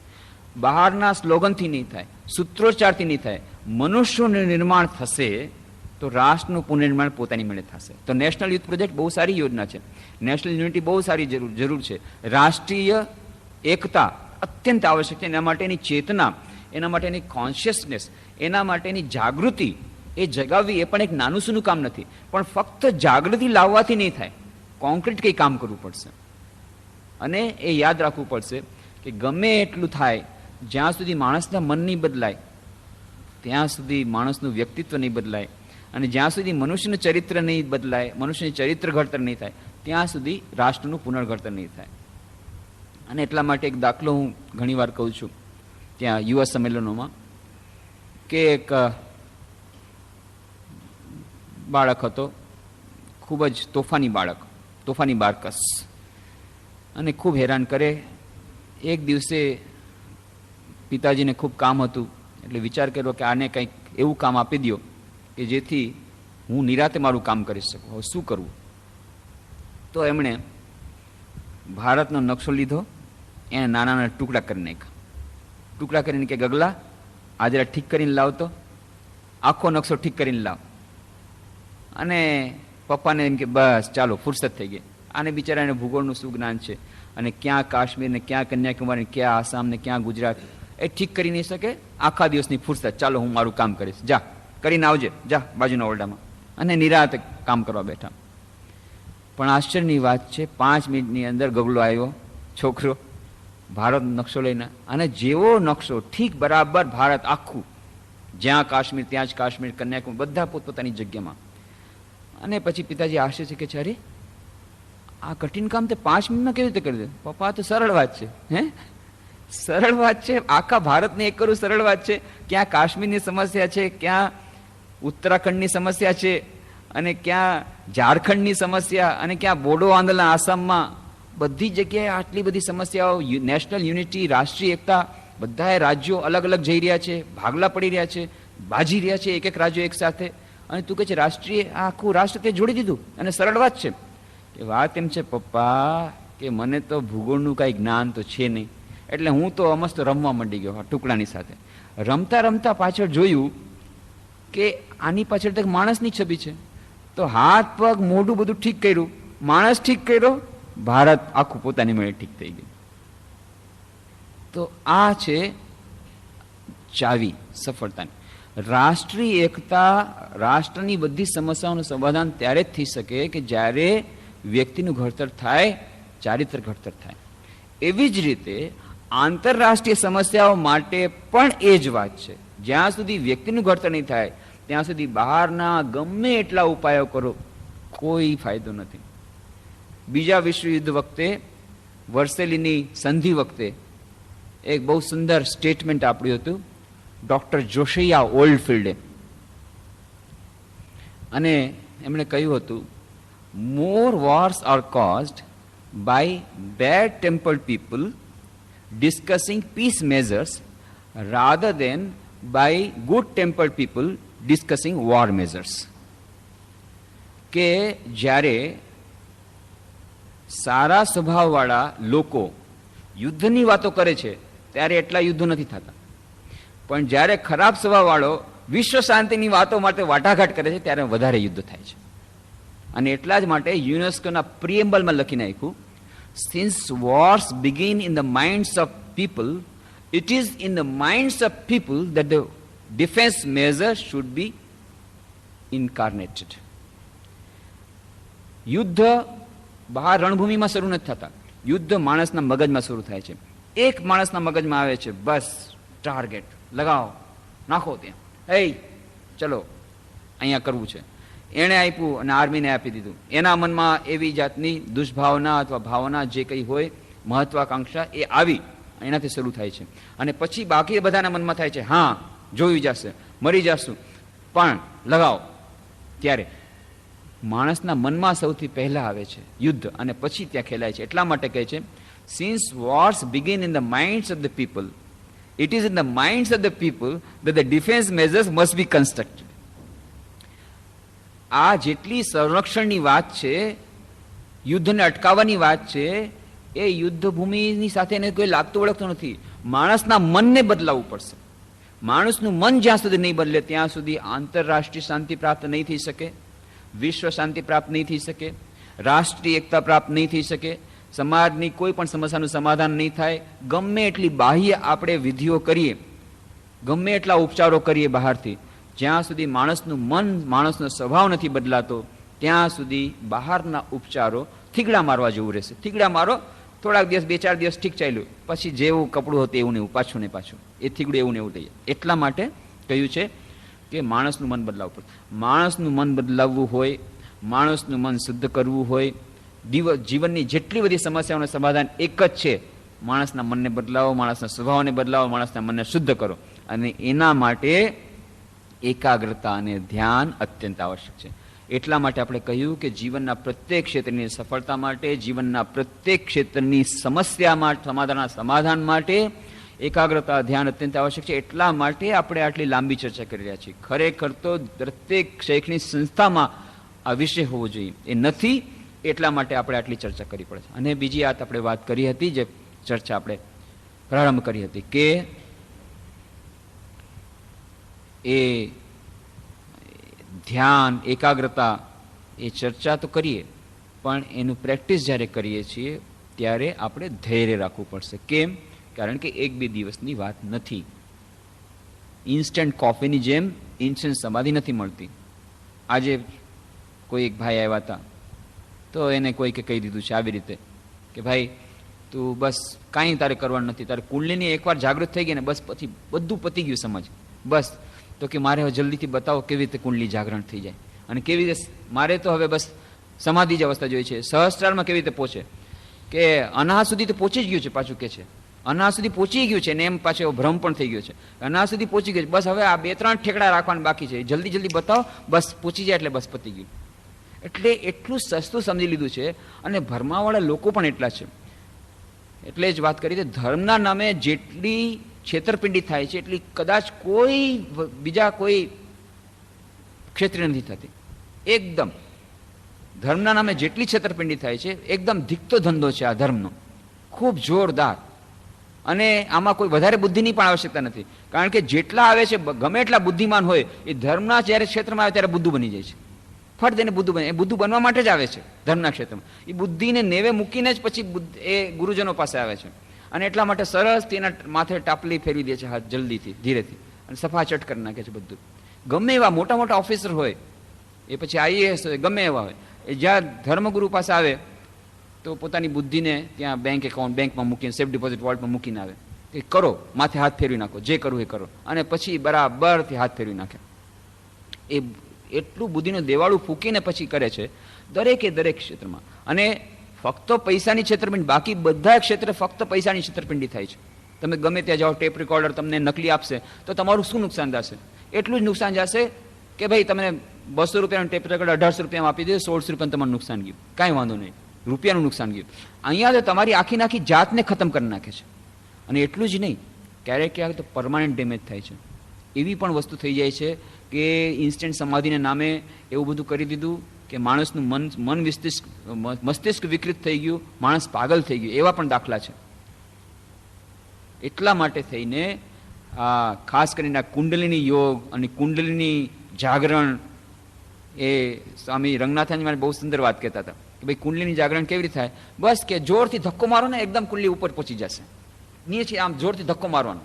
બહારના સ્લોગનથી નહીં થાય, સૂત્રોચ્ચારથી નહીં થાય. મનુષ્યનું નિર્માણ થશે તો રાષ્ટ્રનું પુનર્નિર્માણ પોતાની મેળે થશે. તો નેશનલ યુથ પ્રોજેક્ટ બહુ સારી યોજના છે. નેશનલ યુનિટી બહુ સારી જરૂર છે. રાષ્ટ્રીય એકતા અત્યંત આવશ્યક છે. એના માટેની ચેતના, એના માટેની કોન્શિયસનેસ, એના માટેની જાગૃતિ એ જગાવવી એ પણ એક નાનું સૂનું કામ નથી. પણ ફક્ત જાગૃતિ લાવવાથી નહીં થાય, કોન્ક્રીટ કંઈ કામ કરવું પડશે. અને એ યાદ રાખવું પડશે કે ગમે એટલું થાય, જ્યાં સુધી માણસના મન નહીં બદલાય ત્યાં સુધી માણસનું વ્યક્તિત્વ નહીં બદલાય, અને જ્યાં સુધી મનુષ્યનું ચરિત્ર નહીં બદલાય, મનુષ્યનું ચરિત્ર ઘડતર નહીં થાય, ત્યાં સુધી રાષ્ટ્રનું પુનર્ઘડતર નહીં થાય. અને એટલા માટે એક દાખલો હું ઘણીવાર કહું છું ત્યાં યુવા સંમેલનોમાં, કે એક બાળક હતો, ખૂબ જ તોફાની બારકસ, અને ખૂબ હેરાન કરે. એક દિવસે પિતાજીને ખૂબ કામ હતું, એટલે વિચાર કર્યો કે આને કંઈક એવું કામ આપી દો કે જેથી હું નિરાતે મારું કામ કરી શકું. હવે શું કરવું? તો એમણે ભારતનો નકશો લીધો, એને નાના ટુકડા કરી નાખ્યા. ટુકડા કરીને કે ગગલા આ જરા ઠીક કરીને લાવતો, આખો નકશો ઠીક કરીને લાવ. અને પપ્પાને એમ કે બસ ચાલો ફુરસત થઈ ગઈ. આને બિચારાને ભૂગોળનું શું જ્ઞાન છે, અને ક્યાં કાશ્મીર ને ક્યાં કન્યાકુમારી, ક્યાં આસામ ને ક્યાં ગુજરાત, એ ઠીક કરી નહીં શકે. આખા દિવસની ફુરસત, ચાલો હું મારું કામ કરીશ, જા કરીને આવજે, જા બાજુના ઓરડામાં. અને નિરાતે કામ કરવા બેઠા. પણ આશ્ચર્યની વાત છે, 5 મિનિટની અંદર ગગલો આવ્યો, છોકરો, ભારત નકશો લઈને. અને જેવો નકશો ઠીક બરાબર ભારત આખું, જ્યાં કાશ્મીર ત્યાં જ કાશ્મીર, કન્યાકુમારી, બધા પોતપોતાની જગ્યામાં. અને પછી પિતાજી આશ્ચર્ય છે કે અરે આ કઠિન કામ તે 5 મિનિટમાં કેવી રીતે કરી દે? પપ્પા તો સરળ વાત છે. સરળ વાત છે, આખા ભારતને એક કરવું સરળ વાત છે. ક્યાં કાશ્મીરની સમસ્યા છે, ક્યાં ઉત્તરાખંડની સમસ્યા છે, અને ક્યાં ઝારખંડની સમસ્યા, અને ક્યાં બોડો આંદોલન આસામમાં, બધી જગ્યાએ આટલી બધી સમસ્યાઓ. નેશનલ યુનિટી, રાષ્ટ્રીય એકતા, બધા રાજ્યો અલગ અલગ જઈ રહ્યા છે, ભાગલા પડી રહ્યા છે, બાજી રહ્યા છે એક રાજ્યો એક સાથે. અને તું કહે છે રાષ્ટ્રીય, આખું રાષ્ટ્ર તે જોડી દીધું, અને સરળ વાત છે. કે વાત એમ છે પપ્પા કે મને તો ભૂગોળનું કાંઈ જ્ઞાન તો છે નહીં, એટલે હું તો મસ્ત રમવા માંડી ગયો ટુકડાની સાથે. રમતા રમતા પાછળ જોયું કે આની પાછળ તો માણસની છબી છે. તો હાથ પગ મોઢું બધું ઠીક કર્યું, માણસ ઠીક કર્યો, ભારત આખું પોતાની મેળે ઠીક થઈ ગયું. તો આ છે ચાવી સફળતાની. રાષ્ટ્રીય એકતા, રાષ્ટ્રની બધી સમસ્યાઓનું સમાધાન ત્યારે જ થઈ શકે કે જ્યારે વ્યક્તિનું ઘડતર થાય, ચારિત્ર ઘડતર થાય. એવી જ રીતે આંતરરાષ્ટ્રીય સમસ્યાઓ માટે પણ એ જ વાત છે. જ્યાં સુધી વ્યક્તિનું ઘડતર નહીં થાય ત્યાં સુધી બહારના ગમે એટલા ઉપાયો કરો, કોઈ ફાયદો નથી. બીજા વિશ્વયુદ્ધ વખતે, વર્સેલીની સંધિ વખતે એક બહુ સુંદર સ્ટેટમેન્ટ આપ્યું હતું ડોક્ટર જોશિયા ઓલ્ડફિલ્ડે. અને એમણે કહ્યું હતું, more wars are caused by bad tempered people discussing peace measures rather than by good tempered people discussing war measures. કે જ્યારે સારા સ્વભાવવાળા લોકો યુદ્ધની વાતો કરે છે ત્યારે એટલા યુદ્ધો નથી થતા, પણ જ્યારે ખરાબ સ્વભાવવાળો વિશ્વ શાંતિની વાતો માટે વાટાઘાટ કરે છે ત્યારે વધારે યુદ્ધ થાય છે. અને એટલા જ માટે યુનેસ્કોના પ્રિએમ્બલમાં લખી નાખ્યું, since wars begin in the minds of people, it is in the minds of people that the defence measure should be incarnated. યુદ્ધ બહાર રણભૂમિમાં શરૂ નથી થતા, યુદ્ધ માણસના મગજમાં શરૂ થાય છે. એક માણસના મગજમાં આવે છે, બસ ટાર્ગેટ લગાવો, નાખો ત્યાં, હે ચલો અહીંયા કરવું છે. એણે આપ્યું અને આર્મીને આપી દીધું. એના મનમાં એવી જાતની દુષ્ભાવના અથવા ભાવના જે કંઈ હોય, મહત્વાકાંક્ષા, એ આવી, એનાથી શરૂ થાય છે. અને પછી બાકી બધાના મનમાં થાય છે, હા જોયું જશે, મરી જશું, પણ લગાવો. ત્યારે માણસના મનમાં સૌથી પહેલા આવે છે યુદ્ધ, અને પછી ત્યાં ખેલાય છે. એટલા માટે કહે છે, since wars begin in the minds of the people, it is in the minds of the people that the defence measures must be constructed. આ જેટલી સંરક્ષણની વાત છે, યુદ્ધને અટકાવવાની વાત છે, એ યુદ્ધ ભૂમિની સાથે એને કોઈ લાગતું ઓળખતું નથી. માણસના મનને બદલાવવું પડશે. માણસનું મન જ્યાં સુધી નહીં બદલે ત્યાં સુધી આંતરરાષ્ટ્રીય શાંતિ પ્રાપ્ત નહીં થઈ શકે, વિશ્વ શાંતિ પ્રાપ્ત નહીં થઈ શકે, રાષ્ટ્રીય એકતા પ્રાપ્ત નહીં થઈ શકે, સમાજની કોઈ પણ સમસ્યાનું સમાધાન નહીં થાય. ગમે એટલી બાહ્ય આપણે વિધિઓ કરીએ, ગમે એટલા ઉપચારો કરીએ બહારથી, જ્યાં સુધી માણસનું મન, માણસનો સ્વભાવ નથી બદલાતો ત્યાં સુધી બહારના ઉપચારો થીગડા મારવા જેવું રહેશે. થીગડા મારો, થોડાક દિવસ, 2-4 દિવસ ઠીક ચાલ્યું, પછી જેવું કપડું હતું એવું ને એવું, પાછું ને પાછું એ થીગડું એવું ને એવું થઈ જાય. એટલા માટે કહ્યું છે કે માણસનું મન બદલાવવું પડે. માણસનું મન બદલાવવું હોય, માણસનું મન શુદ્ધ કરવું હોય, જીવનની જેટલી બધી સમસ્યાઓનું સમાધાન એક જ છે, માણસના મનને બદલાવો, માણસના સ્વભાવને બદલાવો, માણસના મનને શુદ્ધ કરો. અને એના માટે એકાગ્રતા અને ધ્યાન અત્યંત આવશ્યક છે. એટલા માટે આપણે કહ્યું કે જીવનના પ્રત્યેક ક્ષેત્રની સફળતા માટે, જીવનના પ્રત્યેક ક્ષેત્રની સમસ્યા સમાધાન માટે એકાગ્રતા ધ્યાન અત્યંત આવશ્યક છે. એટલા માટે આપણે આટલી લાંબી ચર્ચા કરી રહ્યા છીએ. ખરેખર તો પ્રત્યેક શૈક્ષણિક સંસ્થામાં આ વિષય હોવો જોઈએ, એ નથી. એટલા માટે આપણે આટલી ચર્ચા કરવી પડે છે. અને બીજી આપણે વાત કરી હતી, જે ચર્ચા આપણે પ્રારંભ કરી હતી, કે એ ધ્યાન, એકાગ્રતા, એ ચર્ચા તો કરીએ, પણ એનું પ્રેક્ટિસ જ્યારે કરીએ છીએ ત્યારે આપણે ધૈર્ય રાખવું પડશે. કેમ? કારણ કે 1-2 દિવસની વાત નથી. ઇન્સ્ટન્ટ કોફીની જેમ ઇન્સ્ટન્ટ સમાધિ નથી મળતી. આજે કોઈ એક ભાઈ આવ્યા હતા, તો એને કોઈકે કહી દીધું છે આવી રીતે કે ભાઈ તું બસ કાંઈ તારે કરવાનું નથી, તારે કુંડલીની એકવાર જાગૃત થઈ ગઈ ને બસ પછી બધું પતી ગયું સમજ. બસ તો કે મારે હવે જલ્દીથી બતાવો કેવી રીતે કુંડલી જાગરણ થઈ જાય, અને કેવી રીતે મારે તો હવે બસ સમાધિ જ અવસ્થા જોઈએ છે. સહસ્ત્રારમાં કેવી રીતે પહોંચે, કે અનાહત સુધી તો પહોંચી જ ગયું છે, પાછું કે છે અનાહત સુધી પહોંચી ગયું છે ને એમ પાછો એવો ભ્રમ પણ થઈ ગયો છે. અનાહત સુધી પહોંચી ગયું છે, બસ હવે આ 2-3 ઠેકડા રાખવાના બાકી છે, જલ્દી જલ્દી બતાવો, બસ પહોંચી જાય એટલે બસ પતી ગયું. એટલે એટલું સસ્તું સમજી લીધું છે. અને ભરમાવાળા લોકો પણ એટલા છે. એટલે જ વાત કરી, ધર્મના નામે જેટલી છેતરપિંડી થાય છે એટલી કદાચ કોઈ બીજા કોઈ ક્ષેત્રે નથી થતી. એકદમ ધર્મના નામે જેટલી છેતરપિંડી થાય છે, એકદમ ધીકતો ધંધો છે આ ધર્મનો, ખૂબ જોરદાર. અને આમાં કોઈ વધારે બુદ્ધિની પણ આવશ્યકતા નથી, કારણ કે જેટલા આવે છે, ગમે એટલા બુદ્ધિમાન હોય, એ ધર્મના જ્યારે ક્ષેત્રમાં આવે ત્યારે બુદ્ધુ બની જાય છે. ફટ તેને બુદ્ધુ બને, એ બુદ્ધુ બનવા માટે જ આવે છે ધર્મના ક્ષેત્રમાં. એ બુદ્ધિને નેવે મૂકીને જ પછી એ ગુરુજનો પાસે આવે છે. અને એટલા માટે સરસ તેના માથે ટાપલી ફેરવી દે છે હાથ, જલ્દીથી, ધીરેથી, અને સફાચટ કરી નાખે છે બધું. ગમે એવા મોટા મોટા ઓફિસર હોય, એ પછી આઈએએસ હોય, ગમે એવા હોય, એ જ્યાં ધર્મગુરુ પાસે આવે તો પોતાની બુદ્ધિને ત્યાં બેંક એકાઉન્ટ, બેંકમાં મૂકીને, સેફ ડિપોઝિટ વોલ્ટમાં મૂકીને આવે કે કરો, માથે હાથ ફેરવી નાખો, જે કરવું એ કરો, અને પછી બરાબરથી હાથ ફેરવી નાખે. એ એટલું બુદ્ધિનું દેવાળું ફૂંકીને પછી કરે છે દરેકે દરેક ક્ષેત્રમાં. અને ફક્ત પૈસાની છેતરપિંડી, બાકી બધા ક્ષેત્રે ફક્ત પૈસાની છેતરપિંડી થાય છે. તમે ગમે ત્યાં જાઓ, ટેપ રેકોર્ડર તમને નકલી આપશે તો તમારું શું નુકસાન જશે? એટલું જ નુકસાન જશે કે ભાઈ તમને 200 રૂપિયાનું ટેપ રેકોર્ડર 1800 રૂપિયામાં આપી દે, 1600 રૂપિયાનું તમારું નુકસાન ગયું, કાંઈ વાંધો નહીં, રૂપિયાનું નુકસાન ગયું. અહીંયા તો તમારી આખી જાતને ખતમ કરી નાખે છે. અને એટલું જ નહીં, ક્યારેક ક્યારેક તો પરમાનન્ટ ડેમેજ થાય છે. એવી પણ વસ્તુ થઈ જાય છે કે ઇન્સ્ટન્ટ સમાધિના નામે એવું બધું કરી દીધું કે માણસનું મસ્તિષ્ક વિકૃત થઈ ગયું, માણસ પાગલ થઈ ગયું, એવા પણ દાખલા છે. એટલા માટે થઈને આ ખાસ કરીને કુંડલીની યોગ અને કુંડલીની જાગરણ, એ સ્વામી રંગનાથાજી મારે બહુ સુંદર વાત કહેતા હતા કે ભાઈ કુંડલીની જાગરણ કેવી રીતે થાય? બસ કે જોરથી ધક્કો મારો ને એકદમ કુંડલી ઉપર પહોંચી જશે. નીચે આમ જોરથી ધક્કો મારવાનો,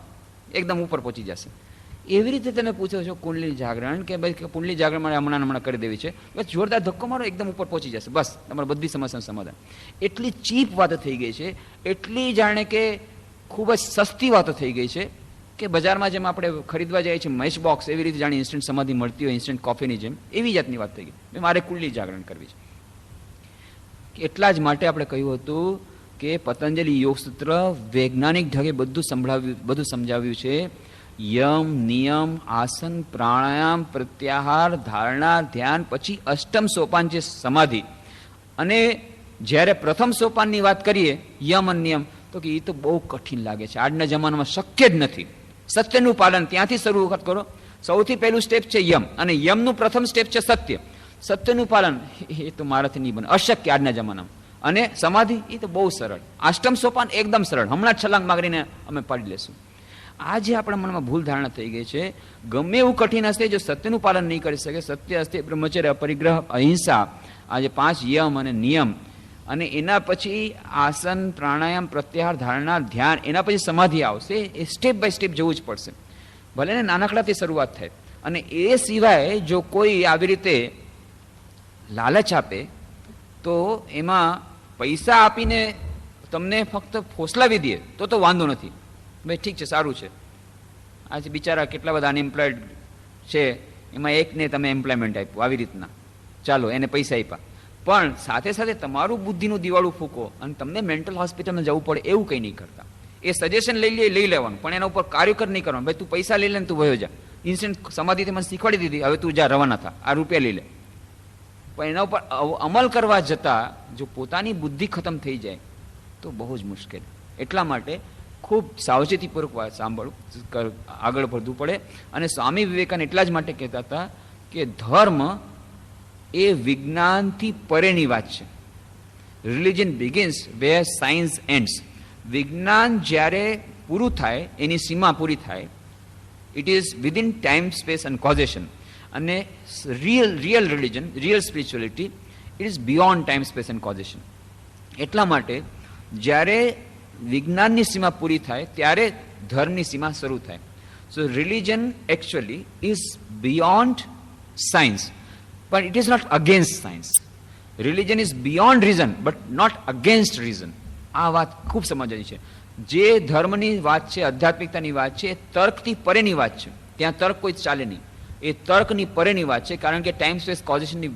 એકદમ ઉપર પહોંચી જશે. એવી રીતે તમે પૂછો છો કુંડલી જાગરણ કે ભાઈ કુંડલી જાગરણ મારે હમણાં કરી દેવી છે, બસ જોરદાર ધક્કો મારો એકદમ ઉપર પહોંચી જશે, બસ તમારી બધી સમસ્યાનું સમાધાન. એટલી ચીપ વાતો થઈ ગઈ છે, એટલી જાણે કે ખૂબ જ સસ્તી વાતો થઈ ગઈ છે કે બજારમાં જેમ આપણે ખરીદવા જઈએ છીએ મેચ બોક્સ, એવી રીતે જાણે ઇન્સ્ટન્ટ સમાધિ મળતી હોય ઇન્સ્ટન્ટ કોફીની જેમ, એવી જાતની વાત થઈ ગઈ. મારે કુંડલી જાગરણ કરવી છે. એટલા જ માટે આપણે કહ્યું હતું કે પતંજલિ યોગસૂત્ર વૈજ્ઞાનિક ઢગે બધું સમજાવ્યું છે. યમ, નિયમ, આસન, પ્રાણાયામ, પ્રત્યાહાર, ધારણા, ધ્યાન, પછી અષ્ટમ સોપાન છે સમાધિ. અને જ્યારે પ્રથમ સોપાનની વાત કરીએ યમ અને નિયમ, તો કે એ તો બહુ કઠિન લાગે છે, આજના જમાનામાં શક્ય જ નથી. સત્યનું પાલન ત્યાંથી શરૂઆત કરો. સૌથી પહેલું સ્ટેપ છે યમ, અને યમનું પ્રથમ સ્ટેપ છે સત્ય. સત્યનું પાલન એ તો મારાથી નહીં બને, અશક્ય આજના જમાનામાં. અને સમાધિ એ તો બહુ સરળ. અષ્ટમ સોપાન એકદમ સરળ, હમણાં જ છલાંગ માગીને અમે પાડી લેશું. આ જે આપણા મનમાં ભૂલ ધારણા થઈ ગઈ છે, ગમે એવું કઠિન હશે, જો સત્યનું પાલન નહીં કરી શકે, સત્ય હસ્તે બ્રહ્મચર્ય, પરિગ્રહ, અહિંસા, આ જે 5 યમ અને નિયમ, અને એના પછી આસન, પ્રાણાયામ, પ્રત્યાહાર, ધારણા, ધ્યાન, એના પછી સમાધિ આવશે. એ સ્ટેપ બાય સ્ટેપ જવું જ પડશે, ભલે ને નાનકડાથી શરૂઆત થાય. અને એ સિવાય જો કોઈ આવી રીતે લાલચ આપે તો એમાં પૈસા આપીને તમને ફક્ત ફોસલાવી દે તો વાંધો નથી. ભાઈ ઠીક છે, સારું છે, આજે બિચારા કેટલા બધા અનએમ્પ્લોયડ છે, એમાં એકને તમે એમ્પ્લોયમેન્ટ આપ્યું, આવી રીતના ચાલો એને પૈસા આપ્યા. પણ સાથે સાથે તમારું બુદ્ધિનું દિવાળું ફૂંકો અને તમને મેન્ટલ હોસ્પિટલમાં જવું પડે એવું કંઈ નહીં કરતા. એ સજેશન લઈ લેવાનું, પણ એના ઉપર કાર્યકર નહીં કરવાનું. ભાઈ તું પૈસા લઈ લે ને તું વયો જા, ઇન્સ્ટન્ટ સમાધિથી મને શીખવાડી દીધી, હવે તું જા રવાના થા, આ રૂપિયા લઈ લે. પણ એના ઉપર અમલ કરવા જતાં જો પોતાની બુદ્ધિ ખતમ થઈ જાય તો બહુ જ મુશ્કેલ. એટલા માટે ખૂબ સાવચેતીપૂર્વક વાત સાંભળવું, આગળ વધવું પડે. અને સ્વામી વિવેકાનંદ એટલા જ માટે કહેતા હતા કે ધર્મ એ વિજ્ઞાનથી પરેની વાત છે. Religion begins where science ends. વિજ્ઞાન જ્યારે પૂરું થાય, એની સીમા પૂરી થાય, it is within time, space and causation. અને real religion, real spirituality, it is beyond time, space and causation. એટલા માટે જ્યારે વિજ્ઞાનની સીમા પૂરી થાય ત્યારે ધર્મની સીમા શરૂ થાય. So religion actually is beyond science, but it is not against science. Religion is beyond reason but not against reason. આ વાત ખૂબ સમજવાની છે. જે ધર્મની વાત છે, આધ્યાત્મિકતાની વાત છે, એ તર્કથી પરેની વાત છે. ત્યાં તર્ક કોઈ ચાલે નહીં, એ તર્કની પરેની વાત છે, કારણ કે ટાઈમ સ્પેસ કોઝેશનની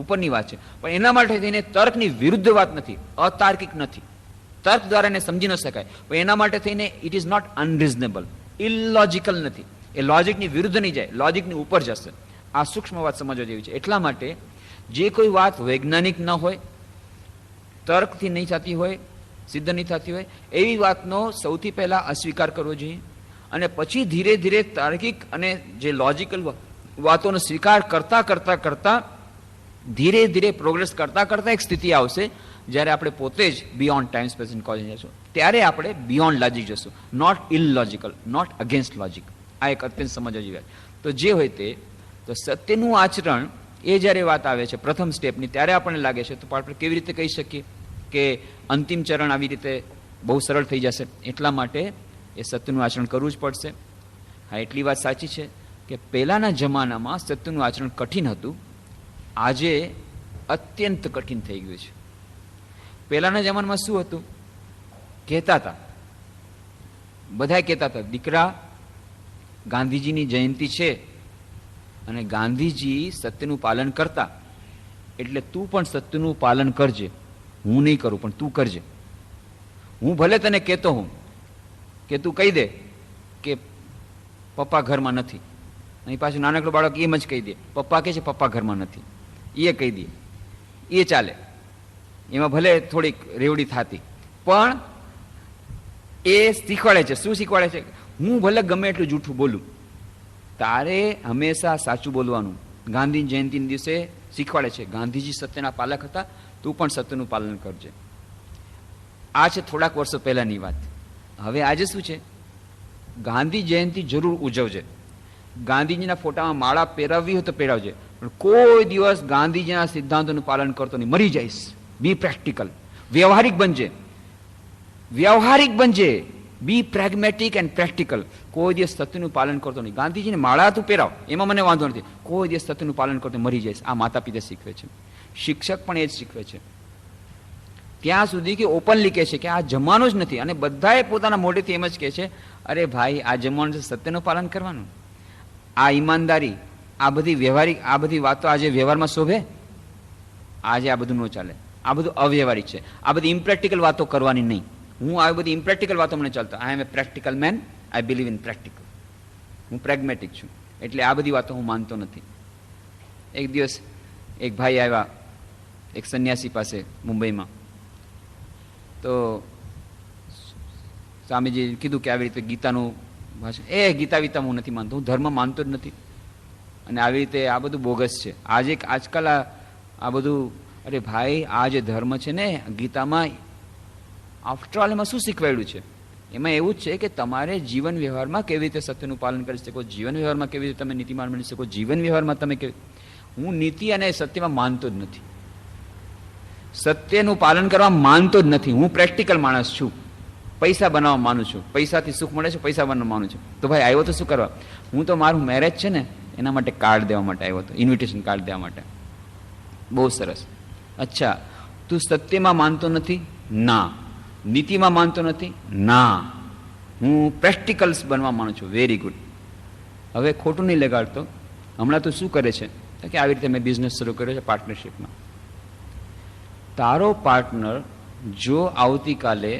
ઉપરની વાત છે. પણ એના માટે થઈને તર્કની વિરુદ્ધ વાત નથી, અતાર્કિક નથી, તર્ક દ્વારા એને સમજી ન શકાય. પણ એના માટે થઈને ઇટ ઇઝ નોટ અનરિઝનેબલ, ઇલોજિકલ નથી, એ લોજિકની વિરુદ્ધ નહીં જાય, લોજિકની ઉપર જશે. આ સૂક્ષ્મ વાત સમજવા જેવી છે. એટલા માટે જે કોઈ વાત વૈજ્ઞાનિક ન હોય, તર્કથી નહીં થતી હોય, સિદ્ધ નહીં થતી હોય, એવી વાતનો સૌથી પહેલા અસ્વીકાર કરવો જોઈએ. અને પછી ધીરે ધીરે તાર્કિક અને જે લોજિકલ વાતોનો સ્વીકાર કરતા કરતા કરતા ધીરે ધીરે પ્રોગ્રેસ કરતા કરતા એક સ્થિતિ આવશે જ્યારે આપણે પોતે જ beyond time, space and cause જશું. ત્યારે આપણે બિયોન્ડ લોજિક જશું, નોટ ઇલોજિકલ, નોટ અગેન્સ્ટ લોજિક. આ એક અત્યંત સમજવા જેવી વાત. તો જે હોય તે, તો સત્યનું આચરણ એ જ્યારે વાત આવે છે પ્રથમ સ્ટેપની, ત્યારે આપણને લાગે છે તો આપણે કેવી રીતે કહી શકીએ કે અંતિમ ચરણ આવી રીતે બહુ સરળ થઈ જશે. એટલા માટે એ સત્યનું આચરણ કરવું જ પડશે. હા, એટલી વાત સાચી છે કે પહેલાંના જમાનામાં સત્યનું આચરણ કઠિન હતું, આજે અત્યંત કઠિન થઈ ગયું છે. પહેલાંના જમાનામાં શું હતું, કહેતા હતા, બધા કહેતા હતા, દીકરા ગાંધીજીની જયંતિ છે અને ગાંધીજી સત્યનું પાલન કરતા, એટલે તું પણ સત્યનું પાલન કરજે. હું નહીં કરું પણ તું કરજે. હું ભલે તને કહેતો હું કે તું કહી દે કે પપ્પા ઘરમાં નથી, અહીં પાછું નાનકડું બાળક એમ જ કહી દે, પપ્પા કહે છે પપ્પા ઘરમાં નથી, એ કહી દે, એ ચાલે. એમાં ભલે થોડીક રેવડી થતી, પણ એ શીખવાડે છે. શું શીખવાડે છે? હું ભલે ગમે એટલું જૂઠું બોલું, તારે હંમેશા સાચું બોલવાનું. ગાંધી જયંતિના દિવસે શીખવાડે છે ગાંધીજી સત્યના પાલક હતા, તું પણ સત્યનું પાલન કરજે. આ છે થોડાક વર્ષો પહેલાની વાત. હવે આજે શું છે? ગાંધી જયંતિ જરૂર ઉજવજે, ગાંધીજીના ફોટામાં માળા પહેરાવવી હોય તો પહેરાવજે, પણ કોઈ દિવસ ગાંધીજીના સિદ્ધાંતોનું પાલન કરતો નહીં, મરી જઈશ. બી પ્રેક્ટિકલ, વ્યવહારિક બનજે, વ્યવહારિક બનજે, બી પ્રેગ્મેટિક એન્ડ પ્રેક્ટિકલ. કોઈ દિવસ સત્યનું પાલન કરતો નહીં. ગાંધીજીને માળા તું પહેરાવ, એમાં મને વાંધો નથી, કોઈ દિવસ સત્યનું પાલન કરતો મરી જઈશ. આ માતા પિતા શીખવે છે, શિક્ષક પણ એ જ શીખવે છે. ત્યાં સુધી કે ઓપનલી કહે છે કે આ જમવાનું જ નથી, અને બધાએ પોતાના મોઢેથી એમ જ કહે છે, અરે ભાઈ આ જમવાનું છે, સત્યનું પાલન કરવાનું. આ ઈમાનદારી, આ બધી વ્યવહારિક, આ બધી વાતો આજે વ્યવહારમાં શોભે? આજે આ બધું ન ચાલે, આ બધું અવ્યવહારિક છે. આ બધી ઇમ્પ્રેક્ટિકલ વાતો કરવાની નહીં. હું આ બધી ઇમ્પ્રેક્ટિકલ વાતો મને ચાલતો. I am a practical man, I believe in practical. હું પ્રેગ્મેટિક છું, એટલે આ બધી વાતો હું માનતો નથી. એક દિવસ એક ભાઈ આવ્યા એક સંન્યાસી પાસે મુંબઈમાં, તો સ્વામીજી કીધું કે આવી રીતે ગીતાનું ભાષણ, ગીતા વીતા હું નથી માનતો, હું ધર્મ માનતો જ નથી, અને આવી રીતે આ બધું બોગસ છે. આજકાલ આ બધું, અરે ભાઈ આ જે ધર્મ છે ને ગીતામાં, આફ્ટર ઓલ એમાં શું શીખવાડ્યું છે? એમાં એવું જ છે કે તમારે જીવન વ્યવહારમાં કેવી રીતે સત્યનું પાલન કરી શકો, જીવન વ્યવહારમાં કેવી રીતે તમે નીતિમાન બની શકો, જીવન વ્યવહારમાં તમે કેવી. હું નીતિ અને સત્યમાં માનતો જ નથી, સત્યનું પાલન કરવા માનતો જ નથી. હું પ્રેક્ટિકલ માણસ છું, પૈસા બનાવવા માનું છું, પૈસાથી સુખ મળે છે, પૈસા બનાવવા માનું છું. તો ભાઈ આવ્યો તો શું કરવા? હું તો મારું મેરેજ છે ને એના માટે કાર્ડ દેવા માટે આવ્યો હતો, ઇન્વિટેશન કાર્ડ દેવા માટે. બહુ સરસ. અચ્છા, તું સત્યમાં માનતો નથી? ના. નીતિમાં માનતો નથી? ના. હું પ્રેક્ટિકલ્સ બનવા માનું છું. Very good. હવે ખોટું નહીં લગાડતો. હમણાં તું શું કરે છે કે આવી રીતે મેં બિઝનેસ શરૂ કર્યો છે પાર્ટનરશિપમાં. તારો પાર્ટનર જો આવતીકાલે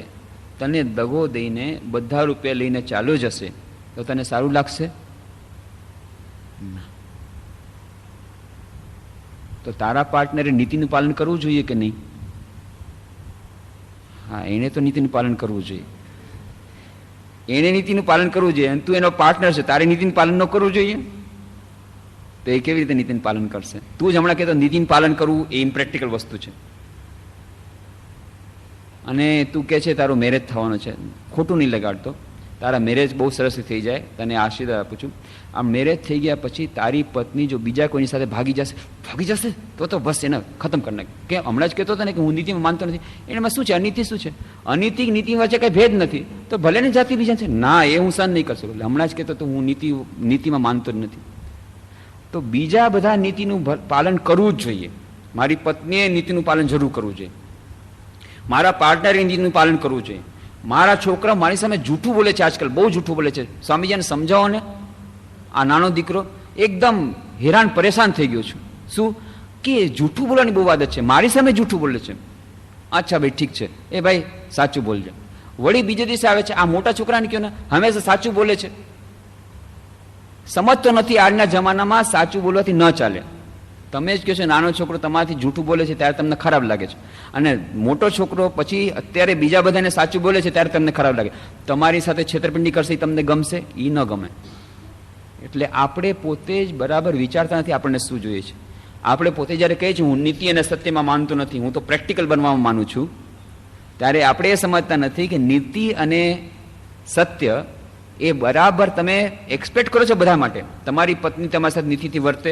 તને દગો દઈને બધા રૂપિયા લઈને ચાલ્યો જશે તો તને સારું લાગશે? ના. તો તારા પાર્ટનરે નીતિનું પાલન કરવું જોઈએ કે નહીં? હા, એને તો નીતિનું પાલન કરવું જોઈએ. એને નીતિનું પાલન કરવું જોઈએ, અને તું એનો પાર્ટનર છે, તારે નીતિનું પાલન ન કરવું જોઈએ? તો એ કેવી રીતે નીતિનું પાલન કરશે? તું જ હમણાં કહેતો નીતિનું પાલન કરવું એ ઇમ્પ્રેક્ટિકલ વસ્તુ છે, અને તું કહે છે તારું મેરેજ થવાનું છે. ખોટું નહીં લગાડતો. તારા મેરેજ બહુ સરસ થઈ જાય, તને આશીર્વાદ આપું છું. આ મેરેજ થઈ ગયા પછી તારી પત્ની જો બીજા કોઈની સાથે ભાગી જશે તો બસ એને ખતમ કરી નાખે. કે હમણાં જ કહેતો હતો ને કે હું નીતિમાં માનતો નથી, એનામાં શું છે? અનીતિ શું છે? અનીતિ નીતિ વચ્ચે કઈ ભેદ નથી, તો ભલે ને જાતિ બીજા છે. ના, એ હું સહન નહીં કરશો. હમણાં જ કહેતો તો હું નીતિમાં માનતો જ નથી. તો બીજા બધા નીતિનું પાલન કરવું જ જોઈએ. મારી પત્નીએ નીતિનું પાલન જરૂર કરવું જોઈએ, મારા પાર્ટનરે નીતિનું પાલન કરવું જોઈએ. મારા છોકરા મારી સામે જૂઠું બોલે છે, આજકાલ બહુ જૂઠું બોલે છે. સ્વામીજીને સમજાવો ને. આ નાનો દીકરો એકદમ હેરાન પરેશાન થઈ ગયો છું. શું કે જૂઠું બોલવાની બહુ આદત છે, મારી સામે જૂઠું બોલે છે. અચ્છા ભાઈ ઠીક છે, એ ભાઈ સાચું બોલજો. વળી બીજે દિવસે આવે છે, આ મોટા છોકરાને કહ્યું ને હંમેશા સાચું બોલે છે. સમજતો નથી આજના જમાનામાં સાચું બોલવાથી ન ચાલે. તમે જ કહો છો નાનો છોકરો તમારાથી જૂઠું બોલે છે ત્યારે તમને ખરાબ લાગે છે, અને મોટો છોકરો પછી અત્યારે બીજા બધાને સાચું બોલે છે ત્યારે તમને ખરાબ લાગે. તમારી સાથે છેતરપિંડી કરશે એ તમને ગમશે? એ ન ગમે. એટલે આપણે પોતે જ બરાબર વિચારતા નથી આપણને શું જોઈએ છે. આપણે પોતે જ્યારે કહીએ છીએ હું નીતિ અને સત્યમાં માનતો નથી, હું તો પ્રેક્ટિકલ બનવામાં માનું છું, ત્યારે આપણે એ સમજતા નથી કે નીતિ અને સત્ય એ બરાબર તમે એક્સપેક્ટ કરો છો બધા માટે. તમારી પત્ની તમારી સાથે નીતિથી વર્તે,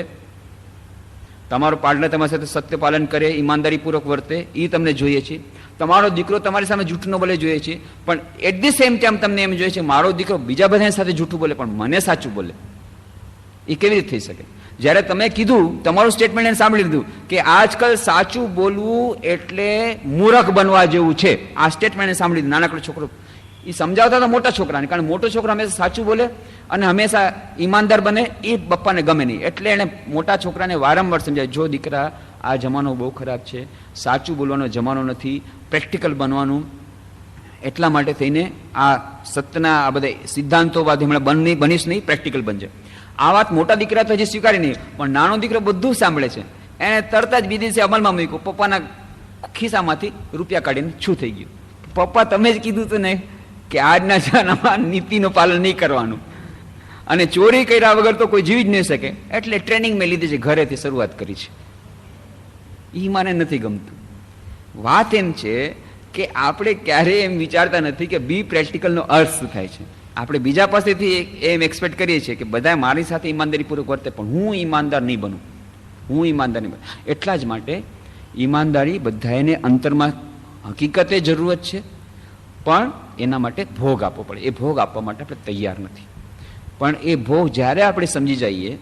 તમારો પાર્ટનર તમારી સાથે સત્ય પાલન કરે, ઈમાનદારીપૂર્વક વર્તે, એ તમને જોઈએ છે. તમારો દીકરો તમારી સામે જૂઠું ન બોલે જોઈએ છે, પણ એટ ધી સેમ ટાઈમ તમને એમ જોઈએ છે મારો દીકરો બીજા બધાની સાથે જૂઠું બોલે પણ મને સાચું બોલે. એ કેવી રીતે થઈ શકે? જ્યારે તમે કીધું, તમારું સ્ટેટમેન્ટ એને સાંભળી લીધું કે આજકાલ સાચું બોલવું એટલે મૂર્ખ બનવા જેવું છે, આ સ્ટેટમેન્ટ સાંભળી લીધું. નાનકડો છોકરો એ સમજાવતા હતા મોટા છોકરાને, કારણ મોટો છોકરો હંમેશા સાચું બોલે અને હંમેશા ઈમાનદાર બને, એ પપ્પાને ગમે નહીં. એટલે એને મોટા છોકરાને વારંવાર સમજાય, જો દીકરા આ જમાનો બહુ ખરાબ છે, સાચું બોલવાનો જમાનો નથી, પ્રેક્ટિકલ બનવાનું. એટલા માટે થઈને આ સત્યના આ બધા સિદ્ધાંતોવાદ હમણાં બનીશ નહીં, પ્રેક્ટિકલ બનજે. આ વાત મોટા દીકરા તો હજી સ્વીકારી નહીં, પણ નાનો દીકરો બધું સાંભળે છે. એને તરત જ બીજી દિવસે અમલમાં મૂક્યું. પપ્પાના ખિસ્સામાંથી રૂપિયા કાઢીને છું થઈ ગયું. પપ્પા તમે જ કીધું હતું ને કે આજના જમાનામાં નીતિનું પાલન નહીં કરવાનું, અને ચોરી કર્યા વગર તો કોઈ જીવી જ નહીં શકે, એટલે ટ્રેનિંગ મેં લીધી છે, ઘરેથી શરૂઆત કરી છે. એ મને નથી ગમતું. વાત એમ છે કે આપણે ક્યારેય એમ વિચારતા નથી કે બી પ્રેક્ટિકલનો અર્થ શું થાય છે. આપણે બીજા પાસેથી એમ એક્સપેક્ટ કરીએ છીએ કે બધા મારી સાથે ઈમાનદારીપૂર્વક વર્તે, પણ હું ઈમાનદાર નહીં બનું, હું ઈમાનદાર નહીં બનું. એટલા જ માટે ઈમાનદારી બધાને અંતરમાં હકીકતે જરૂરત છે, પણ એના માટે ભોગ આપવો પડે. એ ભોગ આપવા માટે આપણે તૈયાર નથી. પણ એ ભોગ જ્યારે આપણે સમજી જઈએ,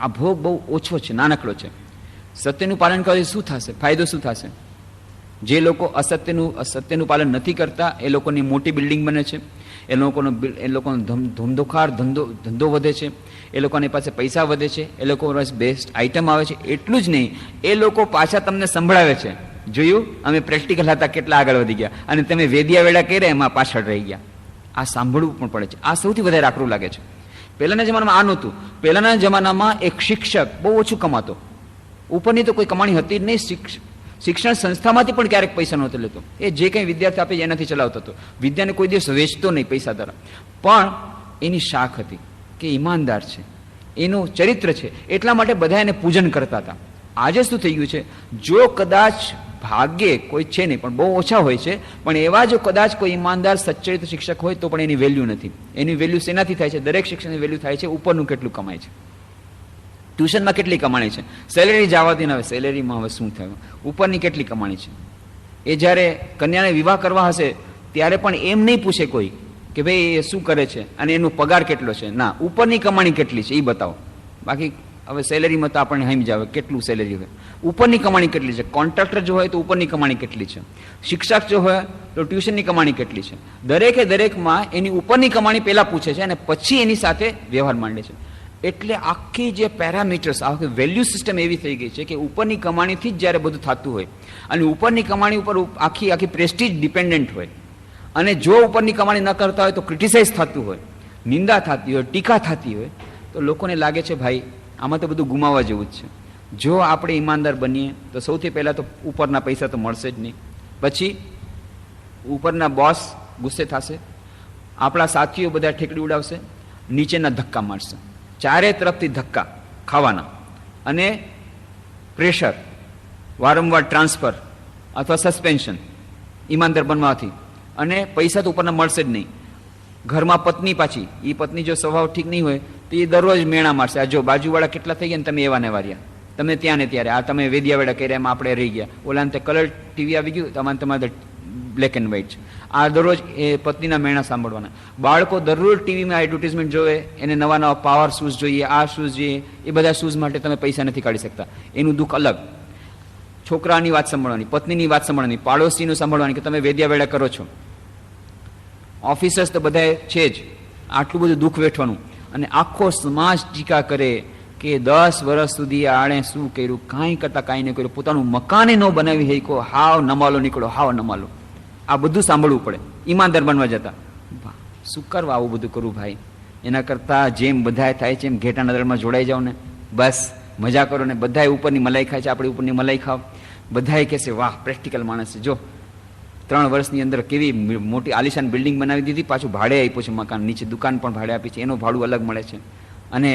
આ ભોગ બહુ ઓછો છે, નાનકડો છે. સત્યનું પાલન કરવાથી શું થશે? ફાયદો શું થશે? જે લોકો સત્યનું પાલન નથી કરતા એ લોકોની મોટી બિલ્ડિંગ બને છે, એ લોકોનો ધમધોખાર ધંધો વધે છે, એ લોકોની પાસે પૈસા વધે છે, એ લોકો પાસે બેસ્ટ આઇટમ આવે છે. એટલું જ નહીં, એ લોકો પાછા તમને સંભળાવે છે, જોયું અમે પ્રેક્ટિકલ હતા કેટલા આગળ વધી ગયા, અને તમે વેદિયા વેડા કર્યા એમાં પાછળ રહી ગયા. આ સાંભળવું પણ પડે છે. આ સૌથી વધારે આકરું લાગે છે. પહેલાના જમાનામાં આ નહોતું. પહેલાના જમાનામાં એક શિક્ષક બહુ ઓછું કમાતો, ઉપરની તો કોઈ કમાણી હતી જ નહીં. શિક્ષણ સંસ્થામાંથી પણ ક્યારેક પૈસા નહોતો લેતો. એ જે કંઈ વિદ્યાર્થી આપે એનાથી ચલાવતો હતો. વિદ્યાને કોઈ દિવસ વેચતો નહીં પૈસા દ્વારા. પણ એની શાખ હતી કે ઈમાનદાર છે, એનું ચરિત્ર છે, એટલા માટે બધા એને પૂજન કરતા હતા. આજે શું થઈ ગયું છે? જો કદાચ ભાગ્યે કોઈ છે નહીં, પણ બહુ ઓછા હોય છે, પણ એવા જો કદાચ કોઈ ઈમાનદાર સચ્ચરિત્ર શિક્ષક હોય તો પણ એની વેલ્યુ નથી. એની વેલ્યુ શેનાથી થાય છે? દરેક શિક્ષકની વેલ્યુ થાય છે ઉપરનું કેટલું કમાય છે, ટ્યુશનમાં કેટલી કમાણી છે. સેલેરી જવાથી હવે સેલેરીમાં હવે શું થયું? ઉપરની કેટલી કમાણી છે. એ જ્યારે કન્યાને વિવાહ કરવા હશે ત્યારે પણ એમ નહીં પૂછે કોઈ કે ભાઈ એ શું કરે છે અને એનો પગાર કેટલો છે. ના, ઉપરની કમાણી કેટલી છે એ બતાવો. બાકી હવે સેલેરીમાં તો આપણને સમજ આવે કેટલું સેલેરી હોય. ઉપરની કમાણી કેટલી છે. કોન્ટ્રાક્ટર જો હોય તો ઉપરની કમાણી કેટલી છે. શિક્ષક જો હોય તો ટ્યુશનની કમાણી કેટલી છે. દરેકે દરેકમાં એની ઉપરની કમાણી પહેલા પૂછે છે અને પછી એની સાથે વ્યવહાર માંડે છે. એટલે આખી જે પેરામીટર્સ, આખી વેલ્યુ સિસ્ટમ એવી થઈ ગઈ છે કે ઉપરની કમાણીથી જ જ્યારે બધું થતું હોય અને ઉપરની કમાણી ઉપર આખી પ્રેસ્ટીજ ડિપેન્ડન્ટ હોય, અને જો ઉપરની કમાણી ન કરતા હોય તો ક્રિટિસાઇઝ થતું હોય, નિંદા થતી હોય, ટીકા થતી હોય, તો લોકોને લાગે છે ભાઈ આમાં તો બધું ગુમાવવા જેવું જ છે. જો આપણે ઈમાનદાર બનીએ તો સૌથી પહેલાં તો ઉપરના પૈસા તો મળશે જ નહીં. પછી ઉપરના બોસ ગુસ્સે થશે, આપણા સાથીઓ બધા ઠેકડી ઉડાવશે, નીચેના ધક્કા મારશે. ચારે તરફથી ધક્કા ખાવાના અને પ્રેશર, વારંવાર ટ્રાન્સફર અથવા સસ્પેન્શન ઈમાનદાર બનવાથી, અને પૈસા તો ઉપરના મળશે જ નહીં. ઘરમાં પત્ની પાછી, એ પત્ની જો સ્વભાવ ઠીક નહીં હોય તો એ દરરોજ મેણા મારશે. આ જો બાજુવાળા કેટલા થઈ ગયા ને તમે એવા ને વાર્યા, તમે ત્યાં ને ત્યારે, આ તમે વેદિયા વેડા કર્યા એમાં આપણે રહી ગયા, ઓલાને તે કલર ટીવી આવી ગયું, તમારે બ્લેક એન્ડ વ્હાઇટ છે. આ દરરોજ એ પત્નીના મેણા સાંભળવાના. બાળકો દરરોજ ટીવીમાં એડવર્ટિઝમેન્ટ જોવે, એને નવા નવા પાવર શૂઝ જોઈએ, આ શૂઝ જોઈએ. એ બધા શૂઝ માટે તમે પૈસા નથી કાઢી શકતા. એનું દુઃખ અલગ. છોકરાની વાત સાંભળવાની, પત્નીની વાત સાંભળવાની, પાડોશીનું સાંભળવાની કે તમે વેદિયા વેડા કરો છો. ઓફિસર્સ તો બધા છે જ, આટલું બધું દુઃખ વેઠવાનું, અને આખો સમાજ ટીકા કરે કે 10 વર્ષ સુધી આણે શું કર્યું, કાંઈ કરતા કાંઈ નહીં કર્યું, પોતાનું મકાને ન બનાવી શક્યો, હાવ નમાલો નીકળો, હાવ નમાલો. આ બધું સાંભળવું પડે ઈમાનદાર બનવા જતા. શું કરવા આવું બધું કરવું ભાઈ? એના કરતાં જેમ બધા થાય છે એમ ઘેટાના દળમાં જોડાઈ જાઓ ને, બસ મજા કરો ને. બધાએ ઉપરની મલાઈ ખાય છે, આપણે ઉપરની મલાઈ ખાવ. બધાએ કહેશે વાહ પ્રેક્ટિકલ માણસ છે, જો 3 વર્ષની અંદર કેવી મોટી આલિશાન બિલ્ડિંગ બનાવી દીધી, પાછું ભાડે આપ્યું છે મકાન, નીચે દુકાન પણ ભાડે આપી છે, એનું ભાડું અલગ મળે છે. અને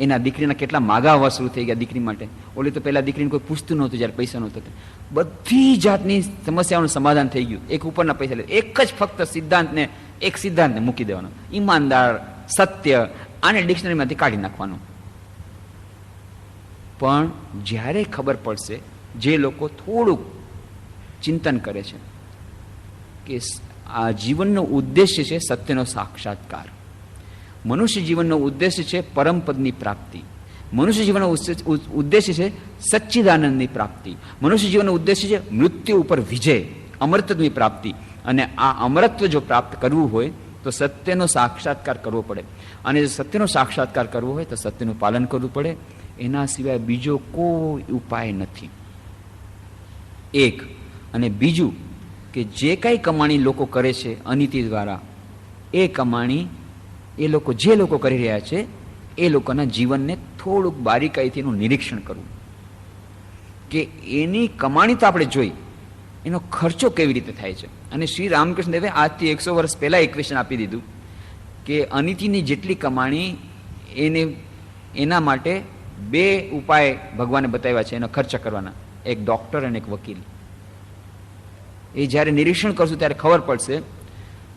એના દીકરીના કેટલા માગા આવવા શરૂ થઈ ગયા દીકરી માટે. ઓલી તો પહેલાં દીકરીને કોઈ પૂછતું નહોતું જ્યારે પૈસા નહોતા. બધી જાતની સમસ્યાઓનું સમાધાન થઈ ગયું. એક ઉપરના પૈસા લે, એક જ ફક્ત સિદ્ધાંતને મૂકી દેવાનો, ઈમાનદાર, સત્ય, આને ડિક્શનરીમાંથી કાઢી નાખવાનું. પણ જ્યારે ખબર પડશે, જે લોકો થોડુંક ચિંતન કરે છે કે આ જીવનનો ઉદ્દેશ્ય છે સત્યનો સાક્ષાત્કાર, મનુષ્ય જીવનનો ઉદ્દેશ્ય છે પરમપદની પ્રાપ્તિ, મનુષ્ય જીવનનો ઉદ્દેશ્ય છે સચ્ચિદાનંદની પ્રાપ્તિ, મનુષ્ય જીવનનો ઉદ્દેશ્ય છે મૃત્યુ ઉપર વિજય, અમરત્વની પ્રાપ્તિ. અને આ અમરત્વ જો પ્રાપ્ત કરવું હોય તો સત્યનો સાક્ષાત્કાર કરવો પડે. અને જો સત્યનો સાક્ષાત્કાર કરવો હોય તો સત્યનું પાલન કરવું પડે. એના સિવાય બીજો કોઈ ઉપાય નથી. એક. અને બીજું કે જે કાંઈ કમાણી લોકો કરે છે અનીતિ દ્વારા, એ કમાણી જે લોકો કરી રહ્યા છે એ લોકોના જીવનને થોડુંક બારીકાઈથી એનું નિરીક્ષણ કરવું કે એની કમાણી તો આપણે જોઈ, એનો ખર્ચો કેવી રીતે થાય છે. અને શ્રી રામકૃષ્ણ દેવે આજથી 100 વર્ષ પહેલાં ઇક્વેશન આપી દીધું કે અનીતિની જેટલી કમાણી એના માટે 2 ઉપાય ભગવાને બતાવ્યા છે એનો ખર્ચ કરવાના. એક ડોક્ટર અને એક વકીલ. એ જ્યારે નિરીક્ષણ કરશું ત્યારે ખબર પડશે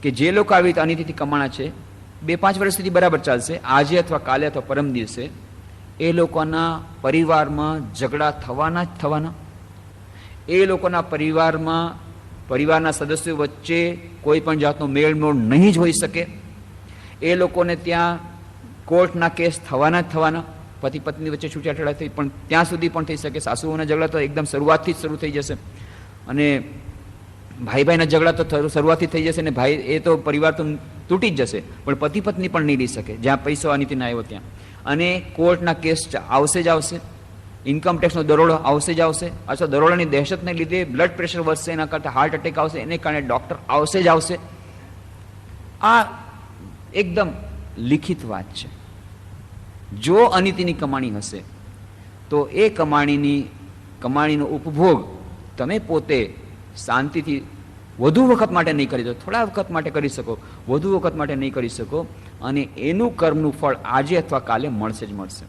કે જે લોકો આવી રીતે અનિતિથી કમાણા છે 2-5 વર્ષ સુધી બરાબર ચાલશે, આજે અથવા કાલે અથવા પરમ દિવસે એ લોકોના પરિવારમાં ઝઘડા થવાના જ થવાના. એ લોકોના પરિવારના સદસ્યો વચ્ચે કોઈ પણ જાતનો મેળમોળ નહીં જ હોઈ શકે. એ લોકોને ત્યાં કોર્ટના કેસ થવાના જ થવાના. પતિ પત્ની વચ્ચે છૂટાછેડા થઈ પણ ત્યાં સુધી પણ થઈ શકે. સાસુઓના ઝઘડા તો એકદમ શરૂઆતથી જ શરૂ થઈ જશે, અને ભાઈ ભાઈના ઝઘડા તો શરૂઆતથી થઈ જશે, ને ભાઈ એ તો પરિવાર તો તૂટી જ જશે, પણ પતિ પત્ની પણ નહીં રહી શકે જ્યાં પૈસો અનિતિના આવ્યો ત્યાં. અને કોર્ટના કેસ આવશે જ આવશે, ઇન્કમ ટેક્સનો દરોડો આવશે જ આવશે, અથવા દરોડાની દહેશતને લીધે બ્લડ પ્રેશર વધશે, એના કરતાં હાર્ટ એટેક આવશે, એને કારણે ડૉક્ટર આવશે જ આવશે. આ એકદમ લિખિત વાત છે. જો અનિતિની કમાણી હશે તો એ કમાણીનો ઉપભોગ તમે પોતે શાંતિથી વધુ વખત માટે નહીં કરી શકો, થોડા વખત માટે કરી શકો, વધુ વખત માટે નહીં કરી શકો, અને એનું કર્મનું ફળ આજે અથવા કાલે મળશે જ મળશે.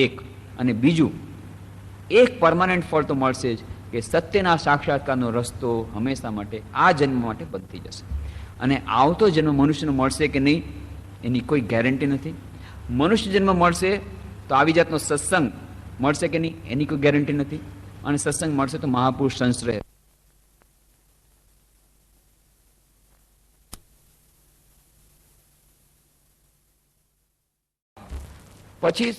એક. અને બીજું, એક પરમાનન્ટ ફળ તો મળશે જ, કે સત્યના સાક્ષાત્કારનો રસ્તો હંમેશા માટે આ જન્મ માટે બંધ થઈ જશે. અને આવતો જન્મ મનુષ્યનો મળશે કે નહીં એની કોઈ ગેરંટી નથી. મનુષ્ય જન્મ મળશે તો આવી જાતનો સત્સંગ મળશે કે નહીં એની કોઈ ગેરંટી નથી. અને સત્સંગ મળશે તો મહાપુરુષ સંશ્રય. પછી